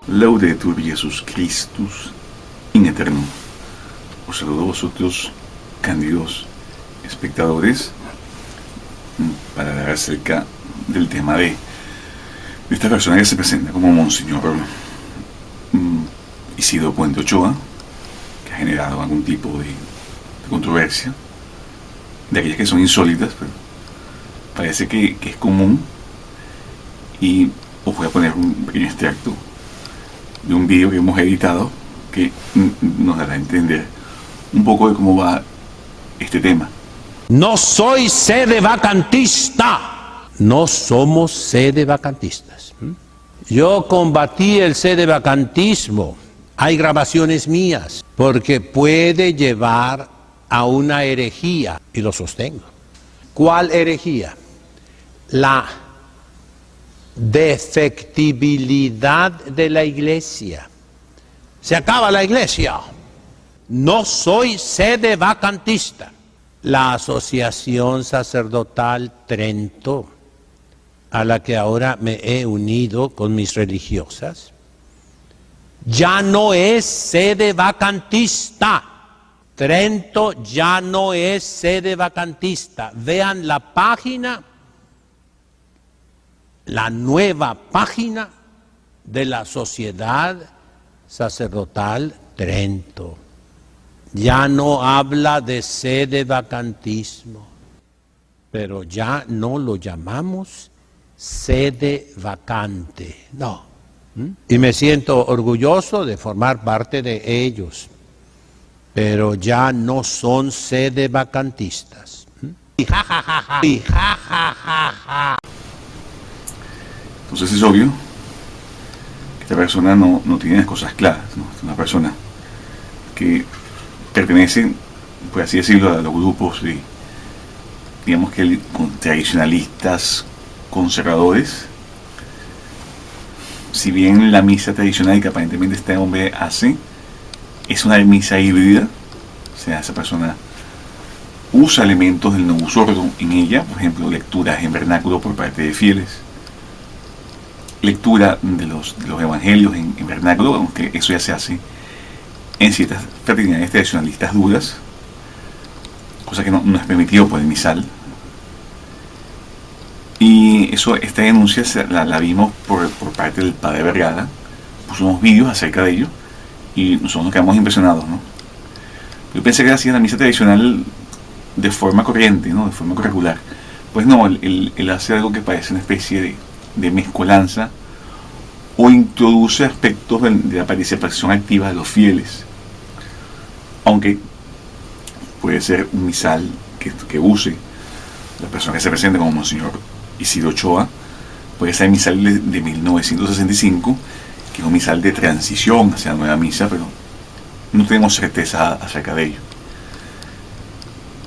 Laudetur Jesus Christus in eternum. Os saludo a vosotros, cándidos espectadores, para hablar acerca del tema de esta persona que se presenta como Monseñor Isidro Puente Ochoa, que ha generado algún tipo de controversia, de aquellas que son insólitas, pero parece que es común. Y os voy a poner un pequeño extracto de un vídeo que hemos editado que nos dará a entender un poco de cómo va este tema. No soy sedevacantista. No somos sedevacantistas. Yo combatí el sedevacantismo. Hay grabaciones mías porque puede llevar a una herejía, y lo sostengo. ¿Cuál herejía? La defectibilidad de la iglesia. Se acaba la iglesia. No soy sedevacantista. La Asociación Sacerdotal Trento, a la que ahora me he unido con mis religiosas, ya no es sedevacantista. Trento ya no es sedevacantista. Vean la página, la nueva página de la Sociedad Sacerdotal Trento. Ya no habla de sedevacantismo, pero ya no lo llamamos sedevacante, no. Y me siento orgulloso de formar parte de ellos, pero ya no son sedevacantistas. Y ja, ja, ja, ja. Y ja, ja, ja, ja. Entonces es obvio que esta persona no tiene las cosas claras, ¿no? Es una persona que pertenece, por así decirlo, a los grupos de, digamos que tradicionalistas conservadores. Si bien la misa tradicional que aparentemente este hombre hace es una misa híbrida, o sea, esa persona usa elementos del Novus Ordo en ella, por ejemplo, lecturas en vernáculo por parte de fieles, lectura de los evangelios en vernáculo, aunque eso ya se hace en ciertas fraternidades tradicionalistas duras, cosa que no es permitido por el misal. Y esta denuncia la vimos por parte del padre Vergara, puso unos vídeos acerca de ello y nosotros nos quedamos impresionados, ¿no? Yo pensé que hacía la misa tradicional de forma corriente, ¿no? De forma regular. Pues no, él hace algo que parece una especie de mezcolanza, o introduce aspectos de la participación activa de los fieles, aunque puede ser un misal que use la persona que se presenta como Monseñor Isidro Ochoa, puede ser el misal de 1965, que es un misal de transición hacia la nueva misa, pero no tenemos certeza acerca de ello.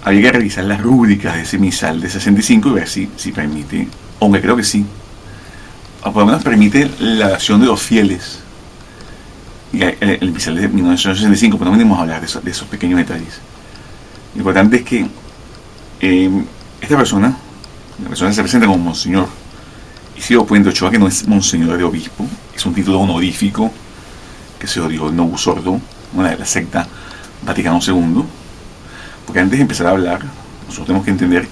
Habría que revisar las rúbricas de ese misal de 65 y ver si permite, aunque creo que sí, o por lo menos permite la oración de los fieles. Y el misal de 1965, pero no venimos a hablar de esos pequeños detalles. Lo importante es que esta persona, la persona que se presenta como Monseñor Isidro Puente Ochoa, que no es Monseñor de Obispo, es un título honorífico que se lo dio el Novus Ordo, una de la secta Vaticano II. Porque antes de empezar a hablar, nosotros tenemos que entender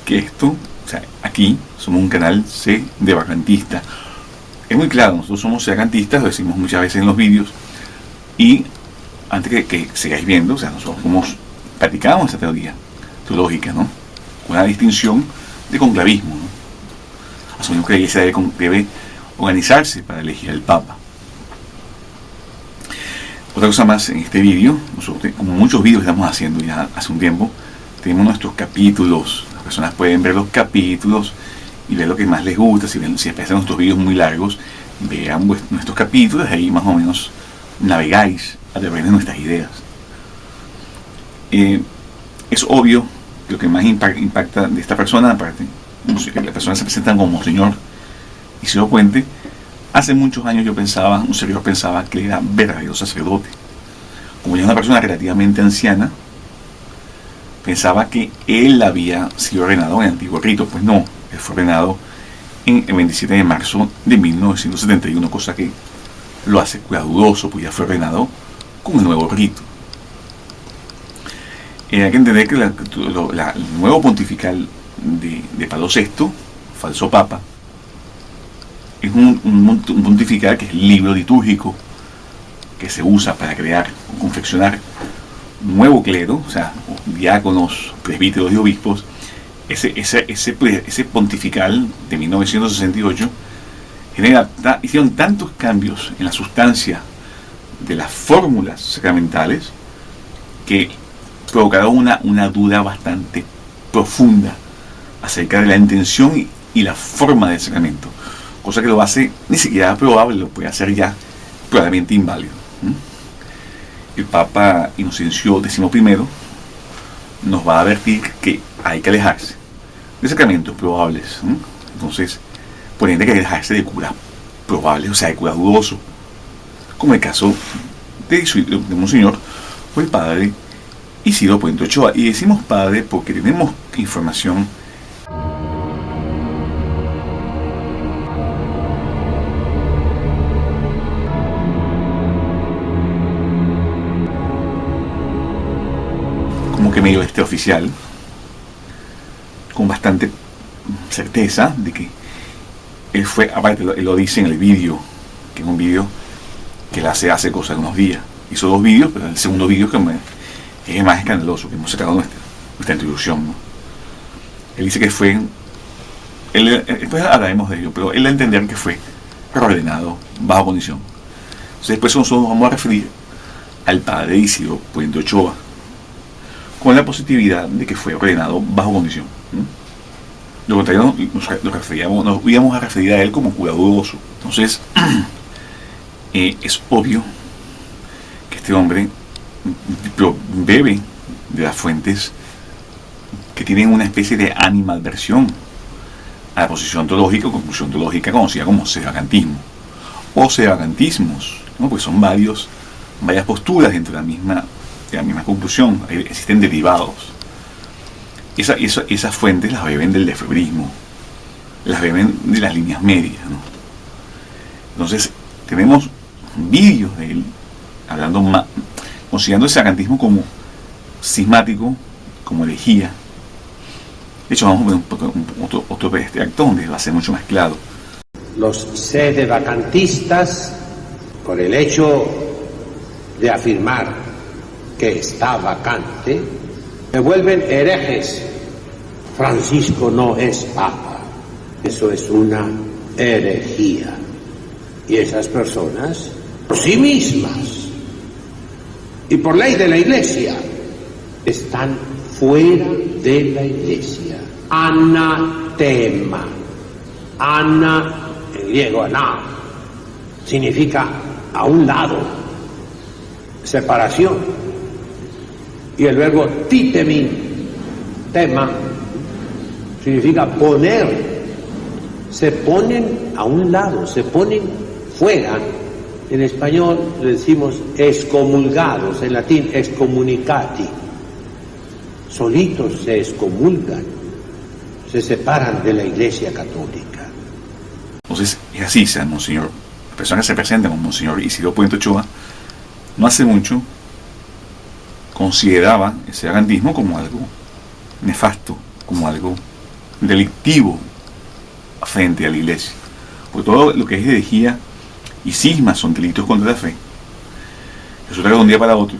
que esto, o sea, aquí somos un canal sedevacantista. Es muy claro, nosotros somos sedevacantistas, lo decimos muchas veces en los vídeos. Y antes que sigáis viendo, o sea, nosotros practicamos esta teoría teológica, ¿no? Una distinción de conclavismo, ¿no? Asumimos que la Iglesia debe organizarse para elegir al Papa. Otra cosa más, en este vídeo, nosotros, como muchos vídeos que estamos haciendo ya hace un tiempo, tenemos nuestros capítulos. Las personas pueden ver los capítulos y ver lo que más les gusta. Si empiezan nuestros vídeos muy largos, vean nuestros capítulos, ahí más o menos navegáis a través de nuestras ideas. Es obvio que lo que más impacta de esta persona, aparte, que la persona se presenta como Monseñor Isidro Puente. Hace muchos años un servidor pensaba que era verdadero sacerdote. Como ya es una persona relativamente anciana, pensaba que él había sido ordenado en el antiguo rito. Pues no, él fue ordenado en el 27 de marzo de 1971, cosa que lo hace cuidadoso, pues ya fue ordenado con el nuevo rito. Hay que entender que el nuevo pontifical de Pablo VI, falso papa, es un pontifical que es el libro litúrgico que se usa para crear o confeccionar un nuevo clero, o sea, diáconos, presbíteros y obispos. Ese pontifical de 1968 hicieron tantos cambios en la sustancia de las fórmulas sacramentales que provocaron una duda bastante profunda acerca de la intención y la forma del sacramento, cosa que lo hace ni siquiera probable, lo puede hacer ya probablemente inválido. El Papa Inocencio XI nos va a advertir que hay que alejarse de sacramentos probables. Entonces, por ende, hay que alejarse de curas probables, o sea, de curas dudosos, como el caso de Monseñor o el padre Isidro Puente Ochoa. Y decimos padre porque tenemos información como que medio extraoficial, con bastante certeza de que él fue, aparte él lo dice en el vídeo, que es un vídeo que él hace cosa de unos días. Hizo 2 vídeos, pero el segundo vídeo es el más escandaloso que hemos sacado nuestra introducción, ¿no? Él dice que fue, después hablaremos de ello, pero él da a entender que fue reordenado bajo condición. Entonces después nosotros nos vamos a referir al padre Isidro Puente Ochoa, con la positividad de que fue ordenado bajo condición. Lo contrario, nos íbamos a referir a él como cura dudoso. Entonces, es obvio que este hombre bebe de las fuentes que tienen una especie de animadversión a la posición teológica o conclusión teológica conocida como sedevacantismo o sedevacantismos, ¿no? Pues son varias posturas dentro de la misma conclusión. Existen derivados. Esas fuentes las beben del lefebrismo, las beben de las líneas medias, ¿no? Entonces tenemos vídeos de él hablando considerando el sacrantismo como cismático, como herejía. De hecho, vamos a ver otro extracto donde va a ser mucho más claro. Los sedevacantistas, por el hecho de afirmar que está vacante, se vuelven herejes. Francisco no es papa. Eso es una herejía. Y esas personas, por sí mismas y por ley de la Iglesia, están fuera de la Iglesia. Anatema. Ana, en griego, ana, significa a un lado, separación. Y el verbo titemin, tema, significa poner. Se ponen a un lado, se ponen fuera. En español le decimos excomulgados, en latín excommunicati. Solitos se excomulgan, se separan de la Iglesia Católica. Entonces, es así, San Monseñor. La persona que se presenta como Monseñor Isidro Puente Ochoa, no hace mucho consideraba el sedevacantismo como algo nefasto, como algo delictivo frente a la Iglesia. Porque todo lo que es herejía y cismas son delitos contra la fe. Resulta que de un día para otro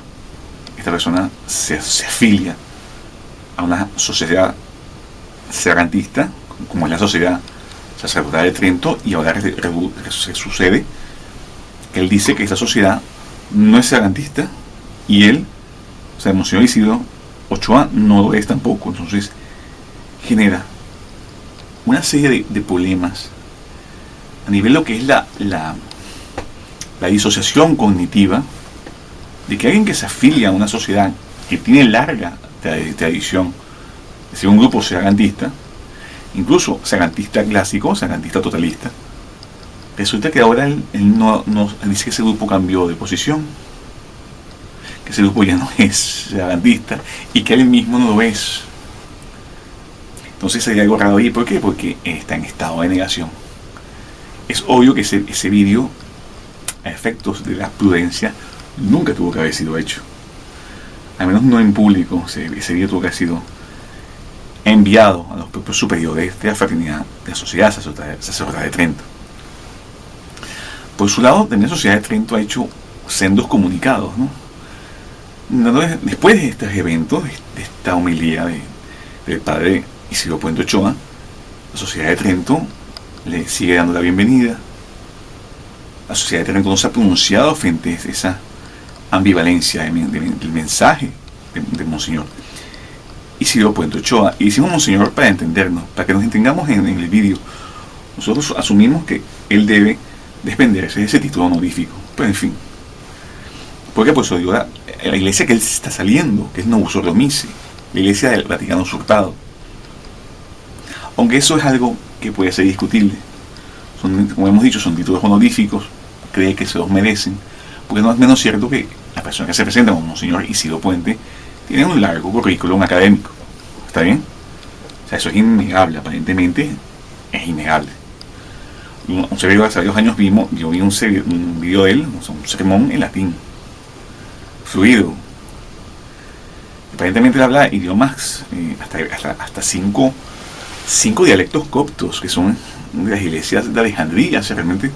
esta persona se afilia a una sociedad sedevacantista, como es la Sociedad Sacerdotal de Trento, y ahora se sucede que él dice que esa sociedad no es sedevacantista y él, o sea, el Monseñor Isidro Ochoa, no lo es tampoco. Entonces genera una serie de problemas a nivel de lo que es la disociación cognitiva de que alguien que se afilia a una sociedad que tiene larga tradición de ser un grupo sedevacantista, incluso sedevacantista clásico, sedevacantista totalista, resulta que ahora él dice que ese grupo cambió de posición, que ese grupo ya no es sedevacantista y que él mismo no lo es. Entonces hay algo raro ahí. ¿Por qué? Porque está en estado de negación. Es obvio que ese vídeo a efectos de la prudencia, nunca tuvo que haber sido hecho. Al menos no en público. Ese video tuvo que haber sido enviado a los propios superiores de la fraternidad de la Sociedad Sacerdotal de Trento. Por su lado, también la Sociedad de Trento ha hecho sendos comunicados, ¿no? Después de estos eventos, de esta homilía del padre Isidro Puente Ochoa, la Sociedad de Trento le sigue dando la bienvenida. La Sociedad de Trento no se ha pronunciado frente a esa ambivalencia del mensaje de Monseñor Isidro Puente Ochoa. Y decimos Monseñor para entendernos, para que nos entendamos en el vídeo. Nosotros asumimos que él debe desprenderse de ese título honorífico. Pero en fin. Porque por eso digo, la iglesia que él está saliendo, que es Novus Ordo Missae, la iglesia del Vaticano usurpado. Aunque eso es algo que puede ser discutible. Como hemos dicho, son títulos honoríficos, cree que se los merecen. Porque no es menos cierto que las personas que se presentan como Monseñor Isidro Puente tienen un largo currículum académico. ¿Está bien? O sea, eso es innegable, aparentemente es innegable. Un servidor hace varios años yo vi un video de él, un sermón en latín, fluido. Aparentemente él habla idiomas, hasta cinco dialectos coptos, que son de las iglesias de Alejandría. O sea, realmente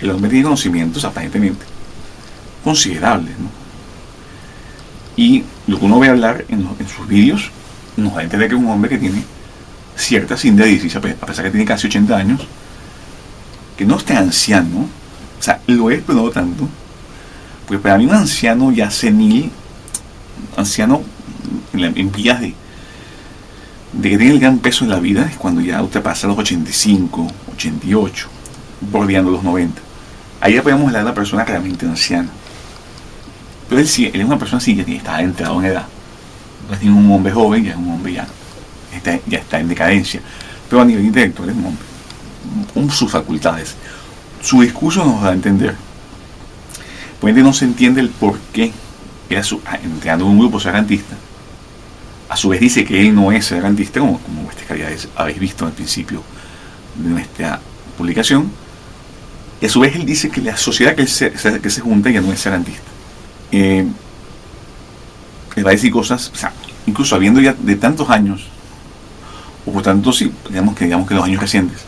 el hombre tiene conocimientos aparentemente considerables, ¿no? Y lo que uno ve hablar en sus vídeos nos da a entender que es un hombre que tiene cierta síntesis, a pesar que tiene casi 80 años, que no está anciano. O sea, lo es, pero no tanto. Porque para mí un anciano ya senil, anciano en vías de que tiene el gran peso en la vida, es cuando ya usted pasa los 85, 88, bordeando los 90. Ahí ya podemos hablar de una persona claramente anciana. Pero él es una persona así que está entrado en edad. No es ningún hombre joven, ya es un hombre ya está en decadencia. Pero a nivel intelectual es un hombre con sus facultades. Su discurso nos da a entender. Por ende no se entiende el por qué entrando en un grupo serrantista. A su vez dice que él no es serrantista, como vuestras calidades habéis visto al principio de nuestra publicación. Y a su vez él dice que la sociedad que se junta ya no es serrantista. Él va a decir cosas, o sea, incluso habiendo ya de tantos años, o por tanto sí, digamos que los años recientes,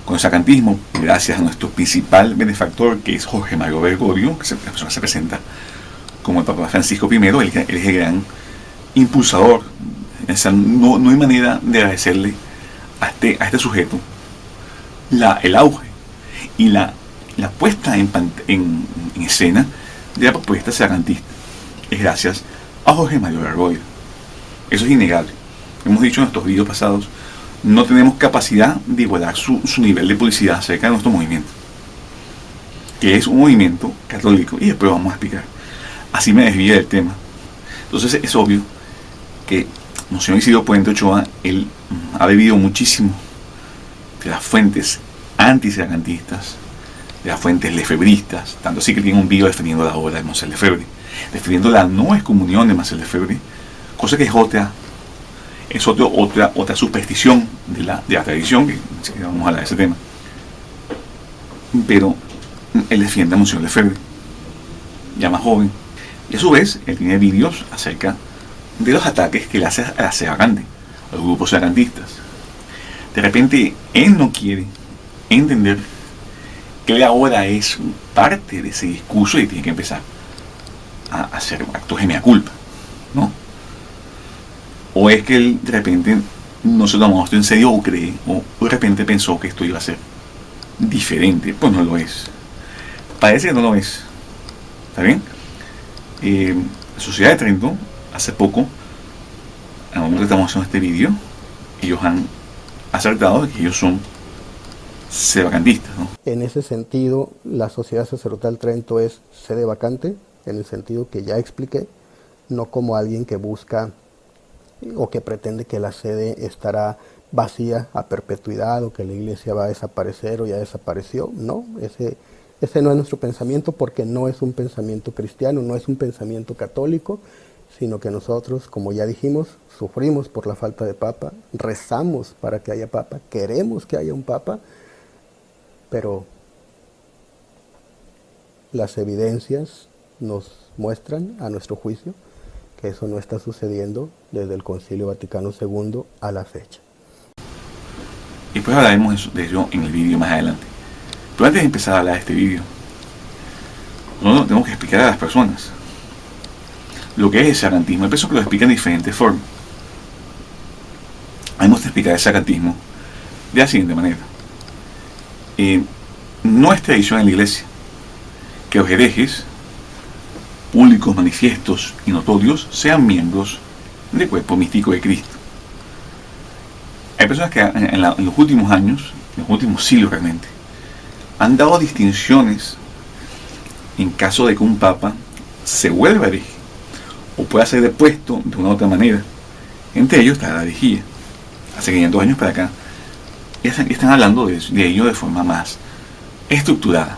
con el serrantismo, gracias a nuestro principal benefactor, que es Jorge Mario Bergoglio, que la persona se presenta como el Papa Francisco I, él es el gran impulsador. O sea, no hay manera de agradecerle a este sujeto el auge y la puesta en escena de la propuesta serrantista. Es gracias a Jorge Mario Bergoglio. Eso es innegable. Hemos dicho en nuestros vídeos pasados, no tenemos capacidad de igualar su nivel de publicidad acerca de nuestro movimiento, que es un movimiento católico, y después vamos a explicar. Así me desvío del tema. Entonces es obvio que Monseñor Isidro Puente Ochoa, él ha bebido muchísimo de las fuentes antiserrantistas, de las fuentes lefebristas, tanto así que tiene un video defendiendo la obra de Marcel Lefebvre, defendiendo la no excomunión de Marcel Lefebvre, cosa que es otra superstición de la tradición, que vamos a hablar de ese tema. Pero él defiende a Monseñor Lefebvre, ya más joven, y a su vez él tiene vídeos acerca de los ataques que le hace a la Serragante, a los grupos serrantistas. De repente él no quiere entender que él ahora es parte de ese discurso y tiene que empezar a hacer actos de mea culpa, ¿no? O es que él de repente no se tomó esto en serio, o cree, o de repente pensó que esto iba a ser diferente. Pues no lo es. Parece que no lo es. ¿Está bien? La Sociedad de Trento, hace poco, al momento que estamos haciendo este vídeo, ellos han acertado de que ellos son sedevacantistas, ¿no? En ese sentido, la Sociedad Sacerdotal Trento es sede vacante, en el sentido que ya expliqué, no como alguien que busca o que pretende que la sede estará vacía a perpetuidad, o que la iglesia va a desaparecer o ya desapareció. No, ese no es nuestro pensamiento, porque no es un pensamiento cristiano, no es un pensamiento católico, sino que nosotros, como ya dijimos, sufrimos por la falta de papa, rezamos para que haya papa, queremos que haya un papa, pero las evidencias nos muestran, a nuestro juicio, que eso no está sucediendo desde el Concilio Vaticano II a la fecha. Y después hablaremos de ello en el vídeo más adelante. Pero antes de empezar a hablar de este vídeo, nosotros tenemos que explicar a las personas lo que es el sacrantismo. Hay personas que lo explican de diferentes formas. Hemos de explicar el sacrantismo de la siguiente manera. No es tradición en la iglesia que los herejes, públicos, manifiestos y notorios, sean miembros del cuerpo místico de Cristo. Hay personas que en los últimos años, en los últimos siglos realmente, han dado distinciones en caso de que un papa se vuelva hereje o pueda ser depuesto de una u otra manera. Entre ellos está la herejía. Hace 500 años para acá ya están hablando de ello de forma más estructurada.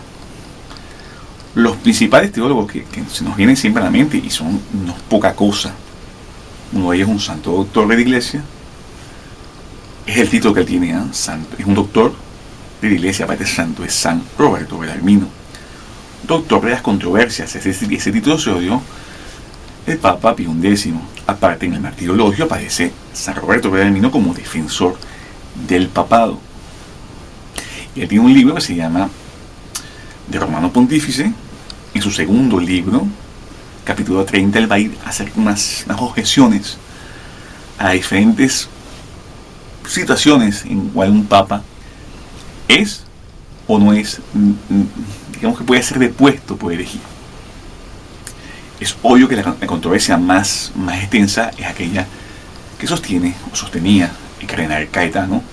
Los principales teólogos que se nos vienen siempre a la mente, y son no poca cosa, uno de ellos es un santo doctor de la iglesia, es el título que él tiene, santo, es un doctor de la iglesia, aparte de santo, es San Roberto Bellarmino, doctor de las controversias. Ese título se lo dio el Papa Pío X. Aparte, en el martirologio aparece San Roberto Bellarmino como defensor del papado. Y él tiene un libro que se llama De Romano Pontífice. En su segundo libro, capítulo 30, él va a ir a hacer unas objeciones a diferentes situaciones en cual un papa es o no es, digamos que puede ser depuesto por herejía. Es obvio que la controversia más extensa es aquella que sostiene o sostenía el cardenal Caetano,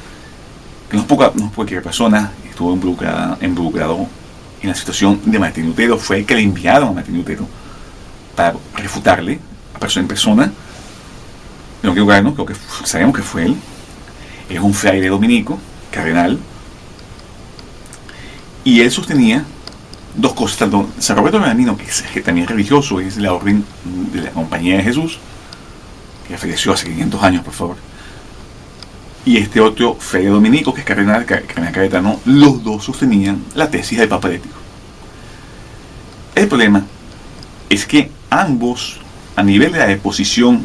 que no es cualquier persona, estuvo involucrado en la situación de Martín Lutero, fue el que le enviaron a Martín Lutero para refutarle a persona en persona. En que lugar, ¿no? Creo que sabemos que fue él. Es un fraile dominico, cardenal, y él sostenía dos cosas. Tanto San Roberto Bellarmino, que también es religioso, es de la orden de la Compañía de Jesús, que falleció hace 500 años, por favor, y este otro fraile dominico, que es cardenal Caetano, los dos sostenían la tesis del papa herético. El problema es que ambos, a nivel de la deposición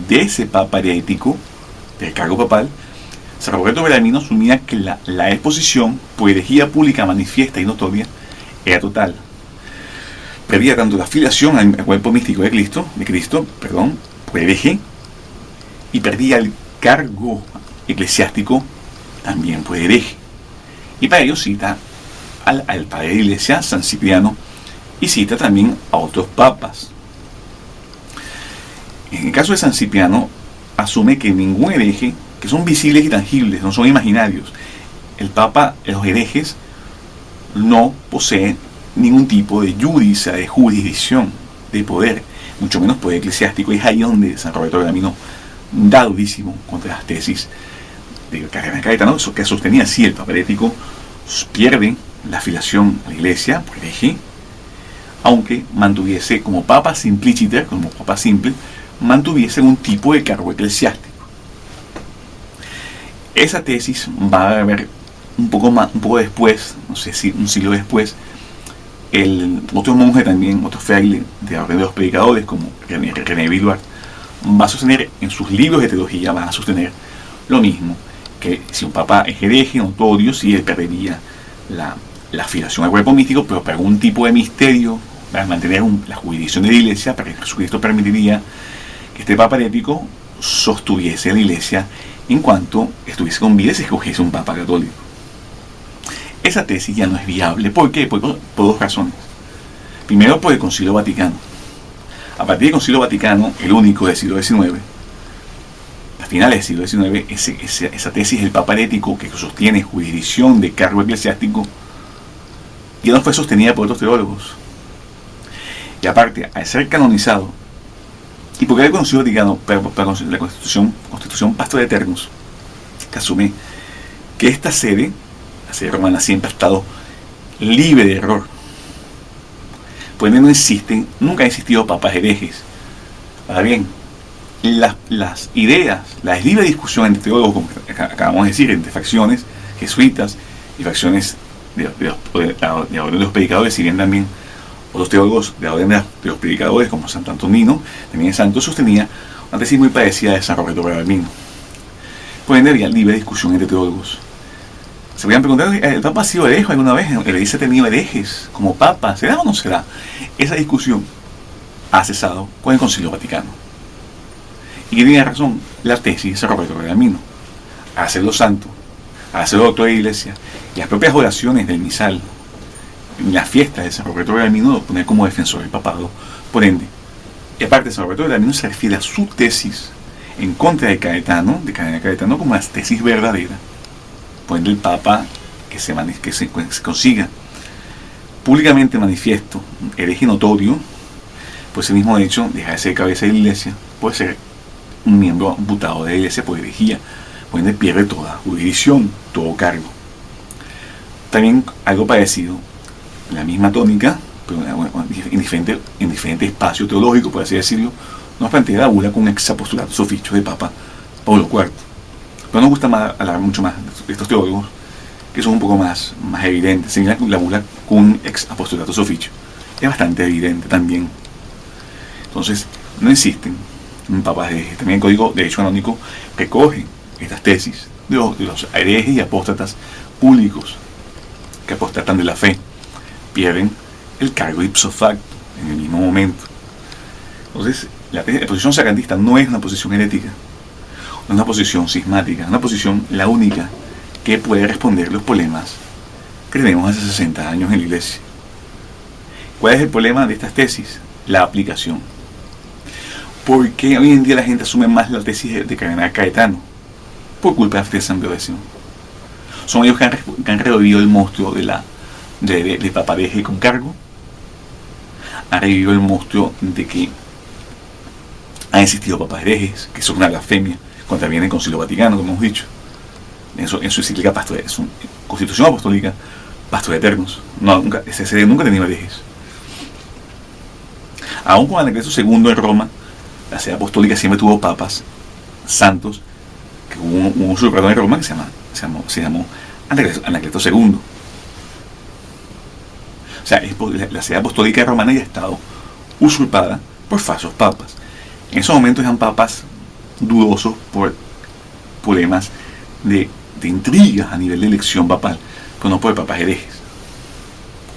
de ese papa herético, del cargo papal, San Roberto Bellarmino asumía que la exposición por herejía pública manifiesta y notoria era total. Perdía tanto la filiación al cuerpo místico de Cristo, por hereje, y perdía el cargo eclesiástico también por hereje. Y para ello cita al padre de la iglesia, San Cipriano, y cita también a otros papas. En el caso de San Cipriano, asume que ningún hereje, que son visibles y tangibles, no son imaginarios, los herejes no poseen ningún tipo de judicia, de jurisdicción, de poder, mucho menos poder eclesiástico. Y es ahí donde San Roberto Bellarmino da durísimo contra las tesis de cardenal Caetano, eso que sostenía así el papa herético pierde la afiliación a la iglesia por hereje, aunque mantuviese como papa simpliciter, como papa simple, mantuviese un tipo de cargo eclesiástico. Esa tesis va a haber un poco después, no sé si un siglo después, otro monje también, otro fraile de la orden de los predicadores, como René Viduart, va a sostener en sus libros de teología, va a sostener lo mismo, que si un papa es hereje, notorio, sí, él perdería la afiliación al cuerpo místico, pero para algún tipo de misterio, para mantener la jurisdicción de la iglesia, para que Jesucristo permitiría que este papa herético sostuviese la iglesia en cuanto estuviese con vida y se escogiese un papa católico. Esa tesis ya no es viable. ¿Por qué? Por dos razones. Primero, por el Concilio Vaticano. A partir del Concilio Vaticano, el único del siglo XIX, a finales del siglo XIX, esa tesis del papa herético que sostiene jurisdicción de cargo eclesiástico ya no fue sostenida por otros teólogos. Y aparte, al ser canonizado, y porque el Concilio Vaticano, la Constitución Pastor Eternus, que asume que esta sede, la sede romana, siempre ha estado libre de error. Pues nunca han existido papas herejes. Ahora bien, las ideas, la libre discusión entre teólogos, como acabamos de decir, entre facciones jesuitas y facciones de los predicadores, si bien también Otros teólogos de la orden de los predicadores, como Santo Antonino, también Santo, sostenía una tesis muy parecida a esa de Roberto Bellarmino. Por ende, había libre discusión entre teólogos. Se podían preguntar, ¿el Papa ha sido hereje alguna vez? ¿La Iglesia ha tenido herejes como Papa? ¿Será o no será? Esa discusión ha cesado con el Concilio Vaticano. Y que tenía razón la tesis de Roberto Bellarmino. Al hacerlo santo, al hacerlo doctor de Iglesia, y las propias oraciones del misal, en las fiestas de San Roberto Bellarmino, lo pone como defensor del papado. Por ende, y aparte, San Roberto Bellarmino se refiere a su tesis en contra de Caetano, como la tesis verdadera. Por ende, el Papa que se consiga públicamente manifiesto hereje notorio, pues el mismo hecho deja de ser cabeza de la Iglesia, puede ser un miembro amputado de la Iglesia por herejía, por ende pierde toda jurisdicción, todo cargo. También algo parecido, la misma tónica, pero en diferente espacio teológico, por así decirlo, nos plantea la bula con un exapostolato soficio de Papa Pablo IV. Pero nos gusta más hablar mucho más de estos teólogos, que son un poco más evidentes. La bula con un exapostolato soficio es bastante evidente también. Entonces, no existen papas herejes. También el Código de Derecho Canónico recoge estas tesis de los herejes y apóstatas públicos que apostatan de la fe. Pierden el cargo ipso facto en el mismo momento. Entonces, la posición sacrantista no es una posición herética, no es una posición cismática, es una posición la única que puede responder los problemas que tenemos hace 60 años en la Iglesia. ¿Cuál es el problema de estas tesis? La aplicación. ¿Por qué hoy en día la gente asume más la tesis de Cardenal Caetano? Por culpa de San Pío X. Son ellos que han revivido el monstruo de Papa hereje con cargo. Han revivido el monstruo de que han existido papas herejes, que son una blasfemia contra bien el Concilio Vaticano, como hemos dicho. En su encíclica Pastor, su Constitución Apostólica, Pastor Eternos. Ese CD nunca ha tenido herejes. Aún con Anacleto II en Roma, la sede apostólica siempre tuvo papas santos, que hubo un usurpador en Roma que se llamó Anacleto II. O sea, la sede apostólica romana ya ha estado usurpada por falsos papas. En esos momentos eran papas dudosos por problemas de intrigas a nivel de elección papal, pero no por papas herejes.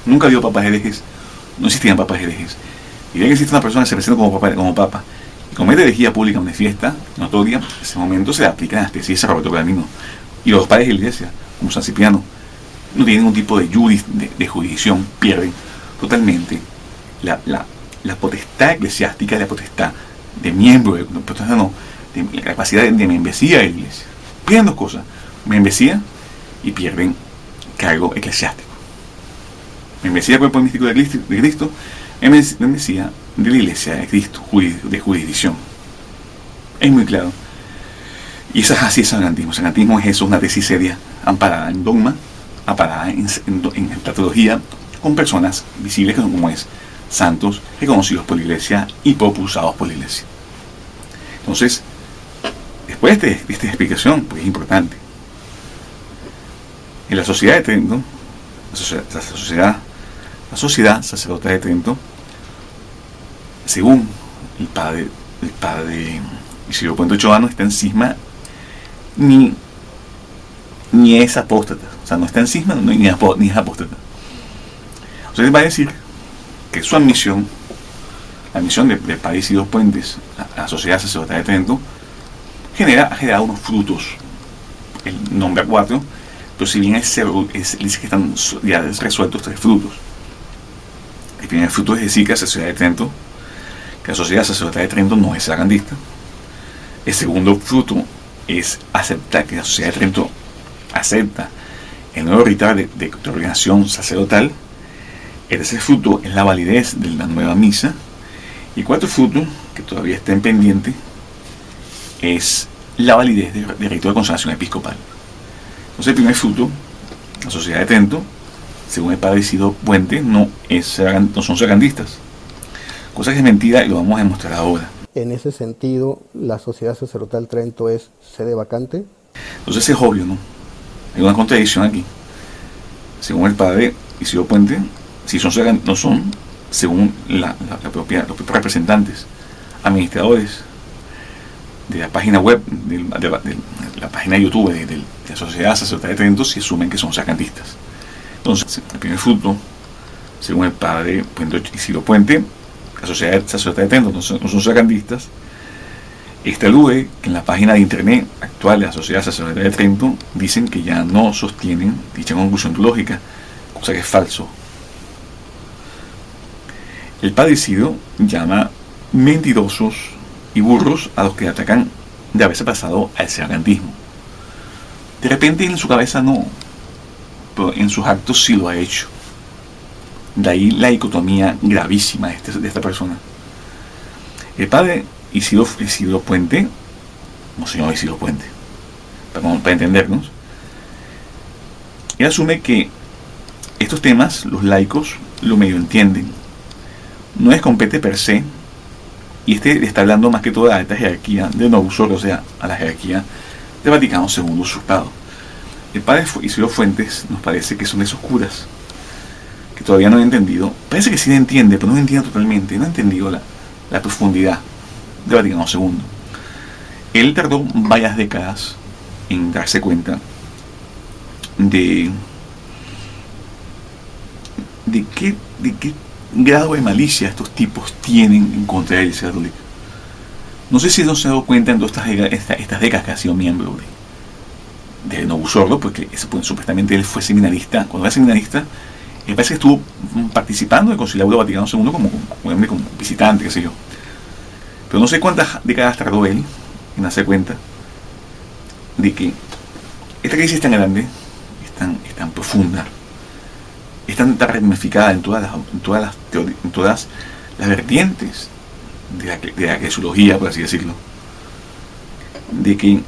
Nunca había papas herejes, no existían papas herejes. Y bien que existe una persona que se presenta como papa y comete herejía pública manifiesta, notoria, en ese momento se le aplican las tesis de Roberto Bellarmino. Y los padres de la Iglesia, como San Cipriano, no tienen ningún tipo de jurisdicción, pierden totalmente la potestad eclesiástica, la potestad de miembro, de la capacidad de membresía de la Iglesia. Pierden dos cosas: membresía y pierden cargo eclesiástico. Membresía cuerpo místico de Cristo, membresía de la Iglesia de Cristo, de jurisdicción. Es muy claro. Y eso es así el sacrantismo. El sacrantismo es eso, una tesis seria, amparada en dogma, amparada en patología, con personas visibles como es santos, reconocidos por la Iglesia y propulsados por la Iglesia. Entonces, después de esta explicación, pues es importante. En la Sociedad de Trento, la Sociedad Sacerdotal de Trento, según el padre Isidoro Puente Ochoa, no está en cisma ni es apóstata. O sea, no está en cisma ni es apóstata. Entonces va a decir que su admisión, la admisión del padre Isidoro Puentes a la Sociedad Sacerdotal de Trento, ha generado unos frutos. El nombre a 4, pero si bien dice que están ya resueltos 3 frutos. El primer fruto es decir que la Sociedad de Trento, que la Sociedad Sacerdotal de Trento no es sacrantista. El segundo fruto es aceptar que la Sociedad de Trento acepta el nuevo ritual de ordenación sacerdotal. El tercer fruto es la validez de la nueva misa. Y el cuarto fruto, que todavía está en pendiente, es la validez del rito de consagración episcopal. Entonces el primer fruto, la Sociedad de Trento, según el padre Isidoro Puente, no son sacrantistas. Cosa que es mentira y lo vamos a demostrar ahora. En ese sentido, la Sociedad Sacerdotal Trento es sede vacante. Entonces es obvio, ¿no? Hay una contradicción aquí. Según el padre Isidoro Puente, si no son según los propios representantes, administradores de la página web, de la página de YouTube de la Sociedad Sacerdotal de Trento, se asumen que son sacantistas. Entonces, el primer fruto, según el padre Isidro Puente, la Sociedad Sacerdotal de Trento no son sacantistas. Esta alude que en la página de internet actual de la Sociedad Sacerdotal de Trento dicen que ya no sostienen dicha conclusión teológica, cosa que es falso. El padre Isidro llama mentirosos y burros a los que atacan de haberse pasado al sacantismo. De repente en su cabeza no, pero en sus actos sí lo ha hecho. De ahí la dicotomía gravísima de esta persona. El padre Isidro Puente, Monseñor Isidro Puente, para entendernos, él asume que estos temas los laicos lo medio entienden. No les compete per se, y le está hablando más que todo a esta jerarquía de Novus Ordo, o sea, a la jerarquía de Vaticano II usurpado. El padre Isidro Fuentes nos parece que son esos curas que todavía no han entendido, parece que sí lo entiende, pero no lo entiende totalmente, no ha entendido la profundidad de Vaticano II. Él tardó varias décadas en darse cuenta de qué grado de malicia estos tipos tienen en contra de la Iglesia Católica. No sé si no se ha dado cuenta en todas estas décadas que ha sido miembro de Novus Ordo, porque supuestamente él fue seminarista. Cuando era seminarista, me parece que estuvo participando del Concilio Vaticano II como visitante, qué sé yo. Pero no sé cuántas décadas tardó él en darse cuenta de que esta crisis es tan grande, es tan profunda, es tan ramificada en todas las vertientes de la eclesiología, por así decirlo, de que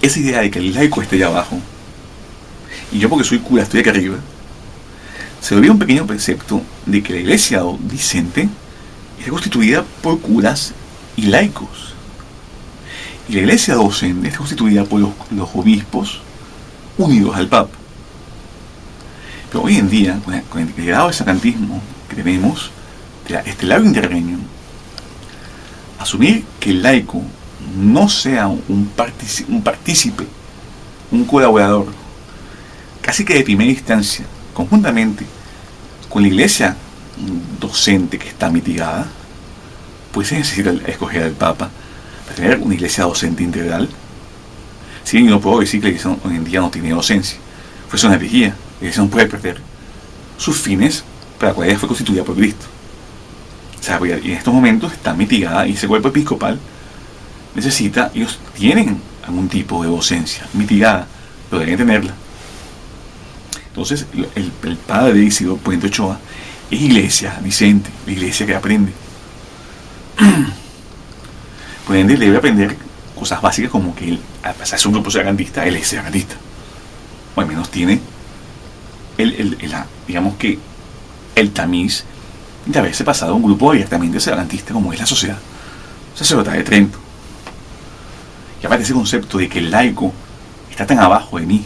esa idea de que el laico esté allá abajo y yo, porque soy cura, estoy aquí arriba, se olvida un pequeño precepto de que la iglesia dicente está constituida por curas y laicos, y la iglesia docente está constituida por los obispos unidos al Papa. Pero hoy en día, con el grado de sacantismo que tenemos, de este lado interreño, asumir que el laico no sea un partícipe, un colaborador, casi que de primera instancia, conjuntamente con la iglesia docente que está mitigada, pues se necesita escoger al Papa para tener una iglesia docente integral. Si bien yo no puedo decir que la iglesia hoy en día no tiene docencia, pues es una herejía. La iglesia no puede perder sus fines para la cual ella fue constituida por Cristo. O sea, y en estos momentos está mitigada, y ese cuerpo episcopal ellos tienen algún tipo de docencia mitigada, pero deben tenerla. Entonces, el padre Isidro Puente Ochoa es iglesia vicente, la iglesia que aprende. Por ende, debe aprender cosas básicas como que él, a pesar de ser un grupo sacrantista, él es sacrantista. O al menos tiene digamos que el tamiz de haberse pasado a un grupo abiertamente sacrantista como es la Sociedad Sacerdotal de Trento. Y aparte ese concepto de que el laico está tan abajo de mí,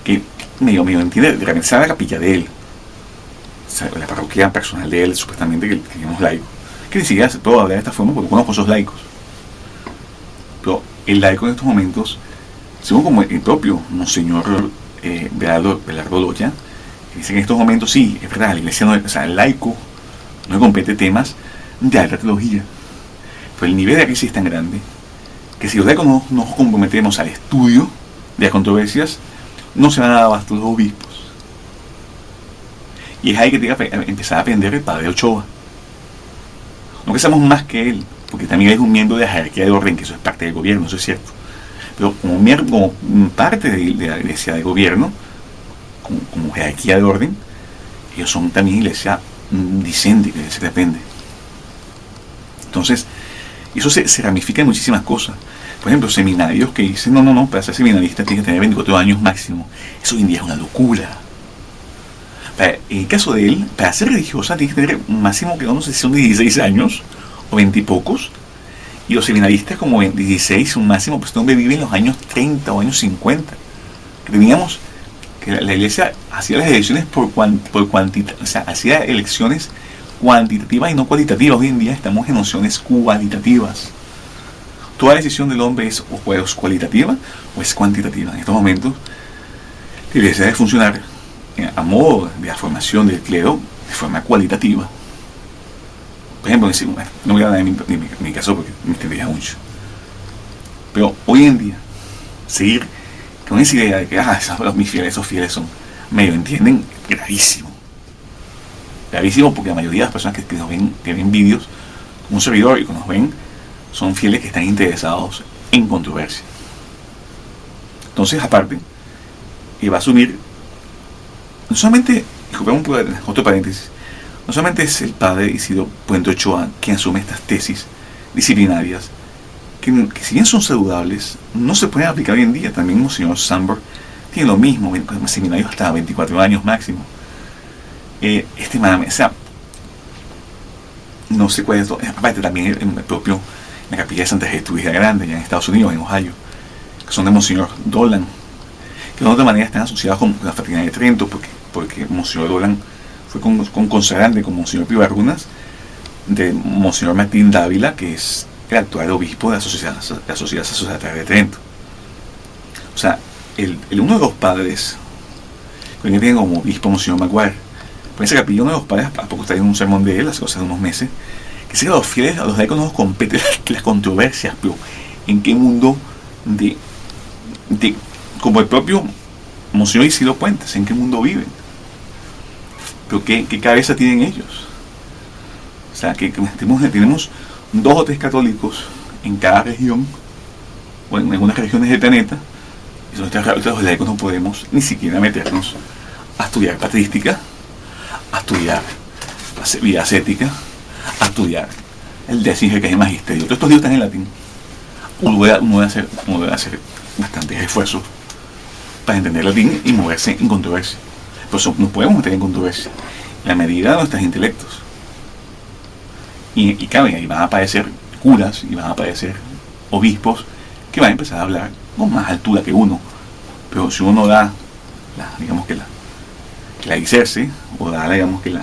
que medio entiende, de repente la capilla de él, o sea, la parroquia personal de él, supuestamente que teníamos laico, que ni siquiera se puede hablar de esta forma porque conozco esos laicos. Pero el laico en estos momentos, según como el propio Monseñor Belardo Loya, dice que en estos momentos sí, es verdad, la iglesia no, o sea, el laico no le compete temas de alta teología, pero el nivel de la crisis es tan grande que si los laicos no nos comprometemos al estudio de las controversias, no se van a dar abasto los obispos. Y es ahí que tiene que empezar a aprender el padre Ochoa. No que seamos más que él, porque también es un miembro de la jerarquía de orden, que eso es parte del gobierno, eso es cierto. Pero como parte de la iglesia de gobierno, como jerarquía de orden, ellos son también iglesia discente, que se depende. Entonces, eso se ramifica en muchísimas cosas. Por ejemplo, seminarios que dicen, no, para ser seminarista tiene que tener 24 años máximo. Eso hoy en día es una locura. En el caso de él, para ser religiosa tiene que tener un máximo que no sé si son 16 años o 20 y pocos. Y los seminaristas como 16, un máximo, pues este hombre vive en los años 30 o años 50. Que que la iglesia hacía las elecciones o sea, hacía elecciones cuantitativas y no cualitativas. Hoy en día estamos en nociones cualitativas. Toda decisión del hombre es o es cualitativa o es cuantitativa. En estos momentos, la iglesia debe funcionar a modo de la formación del clero de forma cualitativa. Por ejemplo, no voy a dar mi caso porque me extendería mucho. Pero hoy en día, seguir con esa idea de que mis fieles, esos fieles son, medio entienden, gravísimo. Gravísimo, porque la mayoría de las personas que nos ven, que ven vídeos, como un servidor y que nos ven, son fieles que están interesados en controversia. Entonces, aparte, va a asumir, no solamente, otro paréntesis, no solamente es el padre Isidro Puente Ochoa quien asume estas tesis disciplinarias, que si bien son saludables, no se pueden aplicar hoy en día. También el señor Sandberg tiene lo mismo, seminarios hasta 24 años máximo. O sea, no sé cuál es esto. Aparte también en la capilla de Santa Gertrudis la Grande, allá en Estados Unidos, en Ohio, que son de Monseñor Dolan, que de otra manera están asociados con la Fraternidad de Trento, porque Monseñor Dolan fue con consagrante con Monseñor Pivarrunas, de Monseñor Martín Dávila, que es el actual obispo de la Sociedad Sacerdotal de Trento. O sea, uno de los padres, que tiene como obispo Monseñor Maguire, por esa capilla, uno de los padres, a poco está en un sermón de él, hace cosas de unos meses, que dice que a los fieles, a los laicos no nos competen las controversias, pero en qué mundo como el propio Monseñor Isidro Puentes, en qué mundo viven, pero qué cabeza tienen ellos. O sea, que tenemos 2 o 3 católicos en cada región, o en algunas regiones del planeta, y los laicos no podemos ni siquiera meternos a estudiar patrística, a estudiar la vida ascética, a estudiar el décimo que es el magisterio. Todos estos libros están en latín. Uno debe hacer bastantes esfuerzos para entender latín y moverse en controversia. Por eso nos podemos meter en controversia en la medida de nuestros intelectos. Y claro, ahí van a aparecer curas y van a aparecer obispos que van a empezar a hablar con más altura que uno. Pero si uno da la dicerse, o da, digamos, que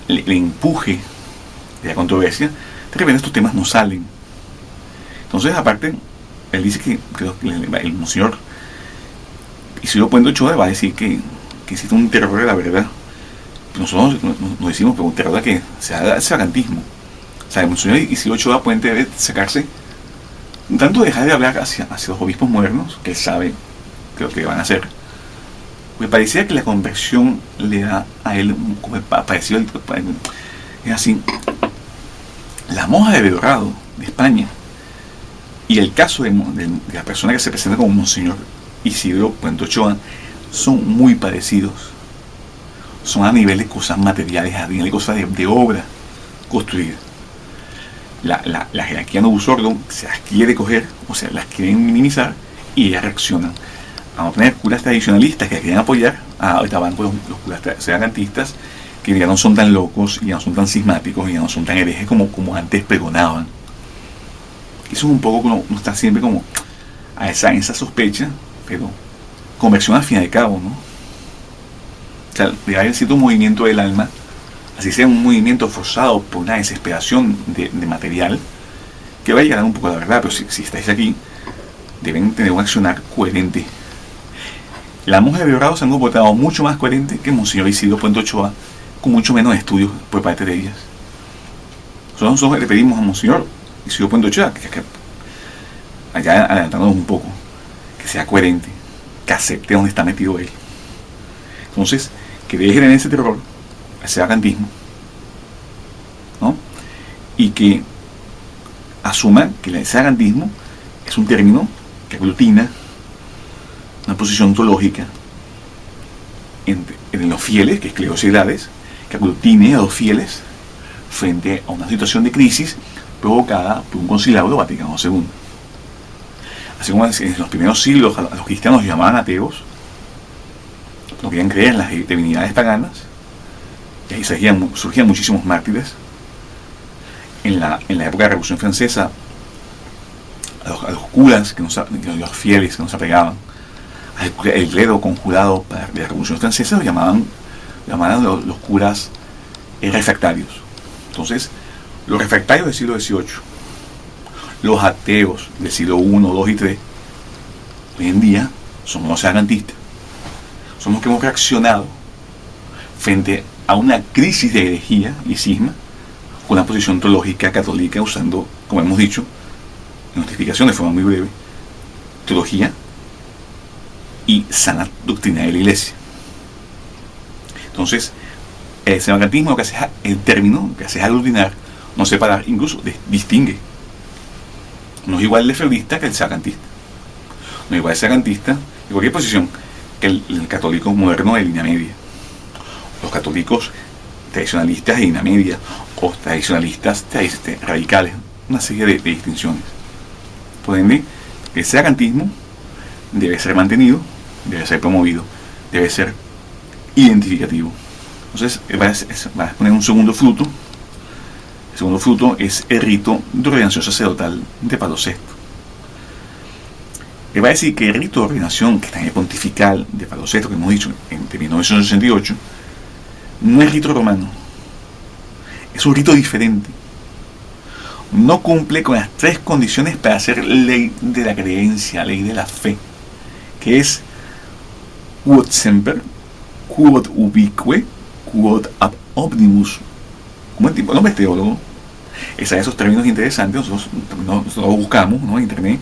le empuje de la controversia, de repente estos temas no salen. Entonces, aparte, él dice que el Monseñor Isidro Puente Ochoa va a decir que existe un terror de la verdad. Nosotros nos decimos, pero un terror de que sea el vacantismo. O sea, el Monseñor Isidro Ochoa Puente debe sacarse, tanto dejar de hablar hacia los obispos modernos, que él sabe que lo que van a hacer. Porque parecía que la conversión le da a él, como parecido, es así. La monja de Belorado, de España, y el caso de la persona que se presenta como Monseñor Isidro Puente Ochoa son muy parecidos. Son a nivel de cosas materiales, a nivel de cosas de obra construida. La jerarquía Novus Ordo se las quiere coger, o sea, las quieren minimizar, y ellas reaccionan. Vamos a tener curas tradicionalistas que quieren apoyar, ahorita van los curas sedantistas, que ya no son tan locos, ya no son tan cismáticos, ya no son tan herejes como antes pregonaban. Eso es un poco como uno está siempre como a esa sospecha, pero conversión al fin y al cabo, ¿no? O sea, debe haber cierto movimiento del alma, así sea un movimiento forzado por una desesperación de material, que va a llegar un poco a la verdad. Pero si estáis aquí, deben tener un accionar coherente. Las monjas de Belorado se han comportado mucho más coherente que Monseñor Isidro Puente Ochoa, con mucho menos estudios por parte de ellas. Nosotros le pedimos a Monseñor Isidro Puente Ochoa, que allá adelantándonos un poco, que sea coherente, que acepte dónde está metido él. Entonces, que dejen en ese terror, ese vacantismo, ¿no? Y que asuman que ese vacantismo es un término que aglutina una posición ontológica en los fieles, que es clerosidades, que aglutine a los fieles frente a una situación de crisis provocada por un concilio Vaticano II. Así como en los primeros siglos a los cristianos los llamaban ateos, no querían creer en las divinidades paganas, y ahí surgían muchísimos mártires. En la época de la Revolución Francesa, a los curas, los fieles que no se apegaban El clero conjurado de la Revolución Francesa lo llamaban los curas refractarios. Entonces, los refractarios del siglo XVIII, los ateos del siglo I, II y III, hoy en día somos los sacramentistas. Somos los que hemos reaccionado frente a una crisis de herejía y cisma con una posición teológica católica usando, como hemos dicho, en justificación de forma muy breve, teología y sana doctrina de la Iglesia. Entonces, el sacramentismo lo que hace es, el término que hace es aglutinar, no separar, incluso distingue. No es igual el lefebvrista que el sacrantista. No es igual el sacrantista en cualquier posición que el católico moderno de línea media. Los católicos tradicionalistas de línea media o tradicionalistas radicales, una serie de distinciones. Por ende, el sacrantismo debe ser mantenido, debe ser promovido, debe ser identificativo. Entonces va a poner un segundo fruto. El segundo fruto es el rito de ordenación sacerdotal de Pablo VI. Él va a decir que el rito de ordenación que está en el pontifical de Pablo VI, que hemos dicho entre 1968, no es rito romano, es un rito diferente. No cumple con las tres condiciones para ser ley de la creencia, ley de la fe, que es quod semper, quod ubique, quod ab omnibus. Como el tipo, nombre teólogo, esos términos interesantes, nosotros los buscamos, ¿no?, en internet,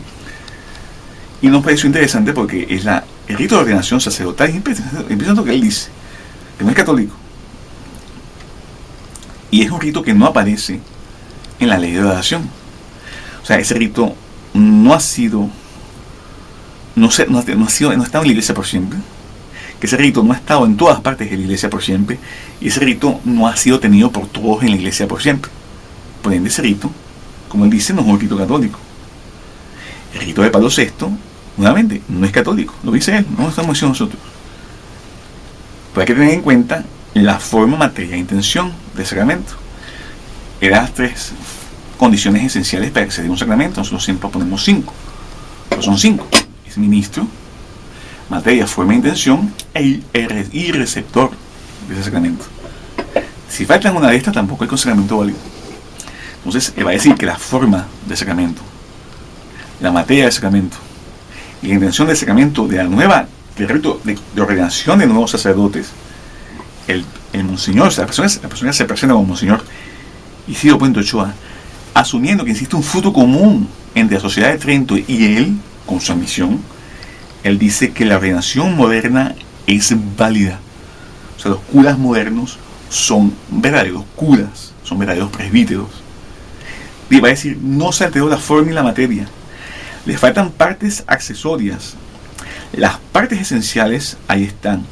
y nos pareció interesante porque es el rito de ordenación sacerdotal. Es impresionante lo que él dice, que no es católico, y es un rito que no aparece en la ley de oración. O sea, ese rito no ha estado en la iglesia por siempre, que ese rito no ha estado en todas partes de la iglesia por siempre, y ese rito no ha sido tenido por todos en la iglesia por siempre. Por ende, ese rito, como él dice, no es un rito católico. El rito de Pablo VI, nuevamente, no es católico, lo dice él, no lo estamos diciendo nosotros. Pero hay que tener en cuenta la forma, materia e intención del sacramento. Eran las tres condiciones esenciales para acceder a un sacramento. Nosotros siempre ponemos 5, pero son 5. Es ministro, materia, forma e intención y receptor de ese sacramento. Si faltan una de estas, tampoco hay sacramento válido. Entonces, él va a decir que la forma del sacramento, la materia del sacramento y la intención del sacramento del rito de ordenación de nuevos sacerdotes, el monseñor, la persona se presenta como monseñor Isidro Puente Ochoa, asumiendo que existe un fruto común entre la Sociedad de Trento y él, con su misión. Él dice que la ordenación moderna es válida. O sea, los curas modernos son verdaderos curas, son verdaderos presbíteros. Y va a decir, no se alteró la forma y la materia. Le faltan partes accesorias. Las partes esenciales ahí están.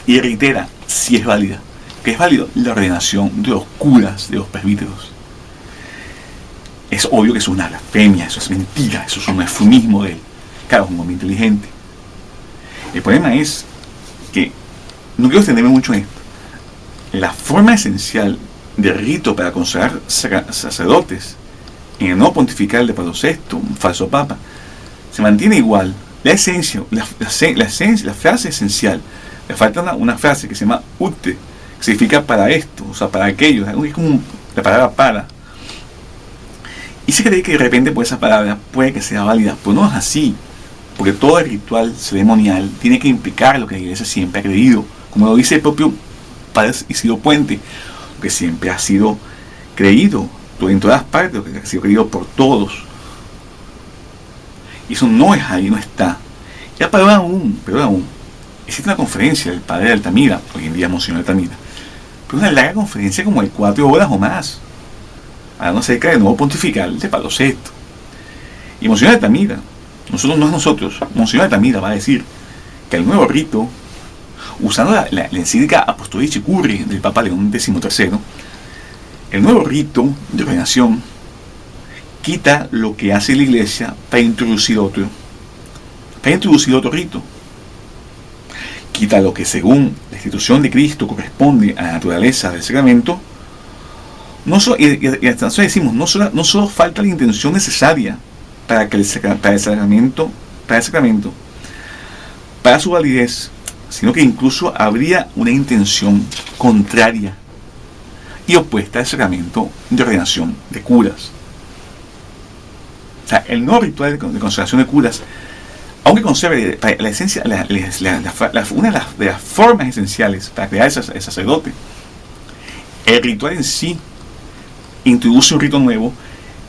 Y reitera, si es válida. ¿Qué es válido? La ordenación de los curas, de los presbíteros. Es obvio que eso es una blasfemia, eso es mentira, eso es un eufemismo de él. Claro, es un hombre inteligente. El problema es que, no quiero extenderme mucho en esto, la forma esencial del rito para consagrar sacerdotes en el nuevo pontifical de Pablo VI, un falso papa, se mantiene igual. La esencia, la frase esencial, le falta una frase que se llama ute, que significa para esto, o sea, para aquello, es como la palabra para. Y se cree que de repente por esa palabra puede que sea válida, pero no es así, porque todo el ritual ceremonial tiene que implicar lo que la Iglesia siempre ha creído, como lo dice el propio Padre Isidro Puente, que siempre ha sido creído en todas partes, lo que ha sido creído por todos. Y eso no es ahí, no está. Ya peor aún, existe una conferencia del padre de Altamira, hoy en día Monseñor Altamira, pero una larga conferencia como de 4 horas o más, hablando acerca del nuevo pontifical de Pablo VI. Y Monseñor Altamira, Monseñor Altamira va a decir que el nuevo rito, usando la encíclica Apostolici Curri del Papa León XIII, el nuevo rito de ordenación quita lo que hace la Iglesia para introducir otro rito. Quita lo que según la institución de Cristo corresponde a la naturaleza del sacramento. Y hasta nosotros decimos, no solo falta la intención necesaria para el sacramento, para su validez, sino que incluso habría una intención contraria y opuesta al sacramento de ordenación de curas. O sea, el nuevo ritual de consagración de curas, aunque conserve la esencia, una de las formas esenciales para crear el sacerdote, el ritual en sí introduce un rito nuevo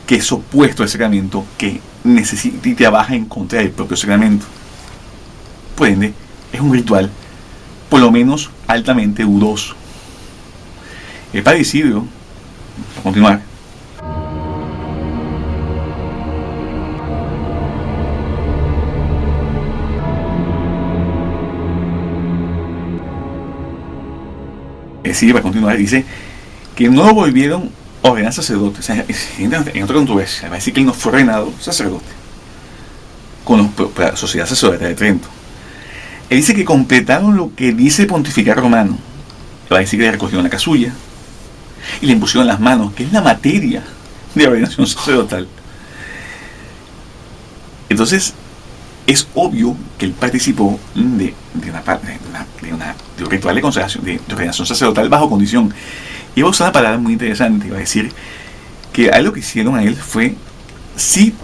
que es opuesto al sacramento, que necesita y trabaja en contra del propio sacramento. Por ende, es un ritual por lo menos altamente dudoso. El padre Isidro, a continuar, dice que no lo volvieron a ordenar sacerdote. O sea, en otra controversia, va a decir que él no fue ordenado sacerdote con la Sociedad Sacerdotal de Trento. Él dice que completaron lo que dice el pontificar romano. Va a decir que le recogieron la casulla y le impusieron las manos, que es la materia de ordenación sacerdotal. Entonces, es obvio que él participó de un ritual de consagración, de ordenación sacerdotal bajo condición. Y va a usar una palabra muy interesante. Va a decir que algo que hicieron a él fue si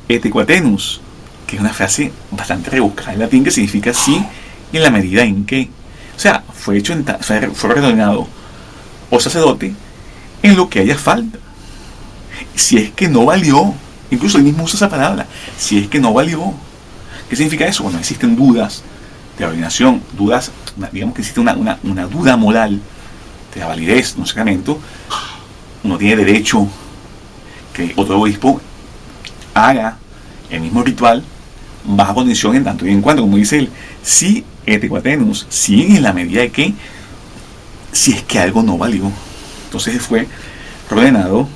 et quatenus, que es una frase bastante rebuscada en latín que significa sí en la medida en que. O sea, fue ordenado o sacerdote en lo que haya falta. Si es que no valió, incluso él mismo usa esa palabra, si es que no valió. ¿Qué significa eso? Bueno, existen dudas de ordenación, dudas, digamos que existe una duda moral de la validez de un sacramento. Uno tiene derecho que otro obispo haga el mismo ritual bajo condición en tanto y en cuanto, como dice él, si et quatenus, si en la medida de que, si es que algo no valió. Entonces fue ordenado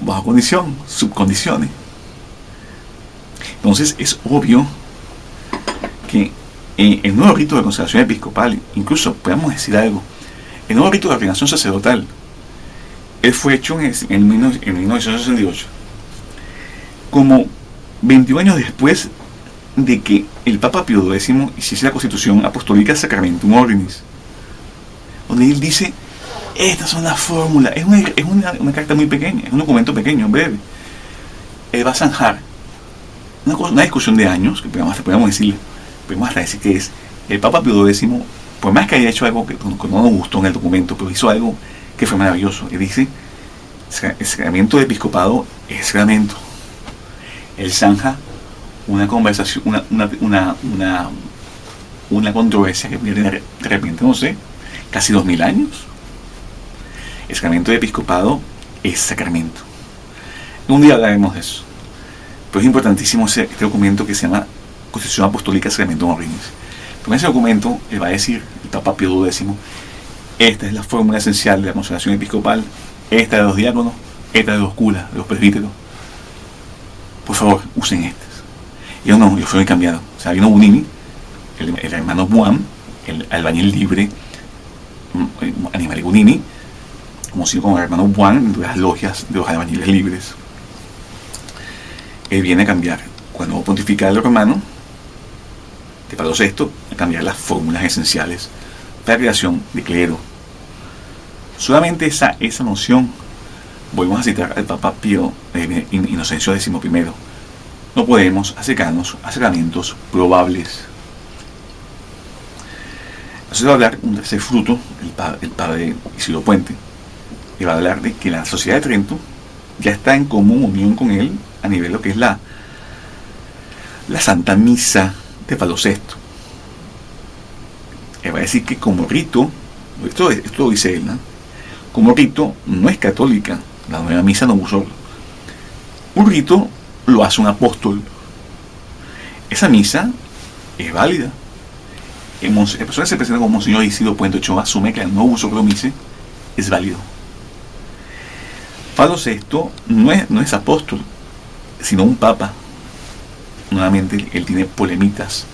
bajo condición, subcondiciones. Entonces es obvio que el nuevo rito de consagración episcopal, incluso podemos decir algo, el nuevo rito de ordenación sacerdotal, él fue hecho en 1968, como 21 años después de que el Papa Pío X hiciese la Constitución Apostólica Sacramentum Ordinis, donde él dice, estas son las fórmulas, es una carta muy pequeña, es un documento pequeño, breve. Él va a zanjar una discusión de años, que podemos hasta decir que es el Papa Pío X, por más que haya hecho algo que no nos gustó en el documento, pero hizo algo que fue maravilloso. Él dice, el sacramento de episcopado es sacramento. Él zanja una conversación, una controversia que viene de repente, no sé, casi 2000 años. El sacramento de episcopado es sacramento. Un día hablaremos de eso. Pero es importantísimo este documento que se llama Constitución Apostólica Sacramentum Ordinis. Pero en ese documento él va a decir, el Papa Pío X, esta es la fórmula esencial de la consagración episcopal, esta de los diáconos, esta de los curas, de los presbíteros. Por favor, usen estas. Y yo fui cambiado. O sea, vino Bunini, el hermano Buam, el albañil libre, Animal Bunini, conocido como el hermano Buam, de las logias de los albañiles libres. Él viene a cambiar, cuando pontifica el romano, de Pablo VI, a cambiar las fórmulas esenciales para la creación de clero. Solamente esa noción, volvemos a citar al Papa Pío Inocencio XI, no podemos acercarnos a sacramentos probables. Entonces va a hablar un tercer fruto, el padre Isidro Puente, y va a hablar de que la Sociedad de Trento ya está en común unión con él a nivel de lo que es la Santa Misa de Pablo VI. Él va a decir que como rito, esto lo dice él, ¿no? Como rito no es católica, la nueva misa no usó. Un rito lo hace un apóstol. Esa misa es válida. El persona que se presenta como Monseñor Isidro Puente Ochoa asume que el nuevo uso promise es válido. Pablo VI no es apóstol, sino un papa. Nuevamente él tiene polemitas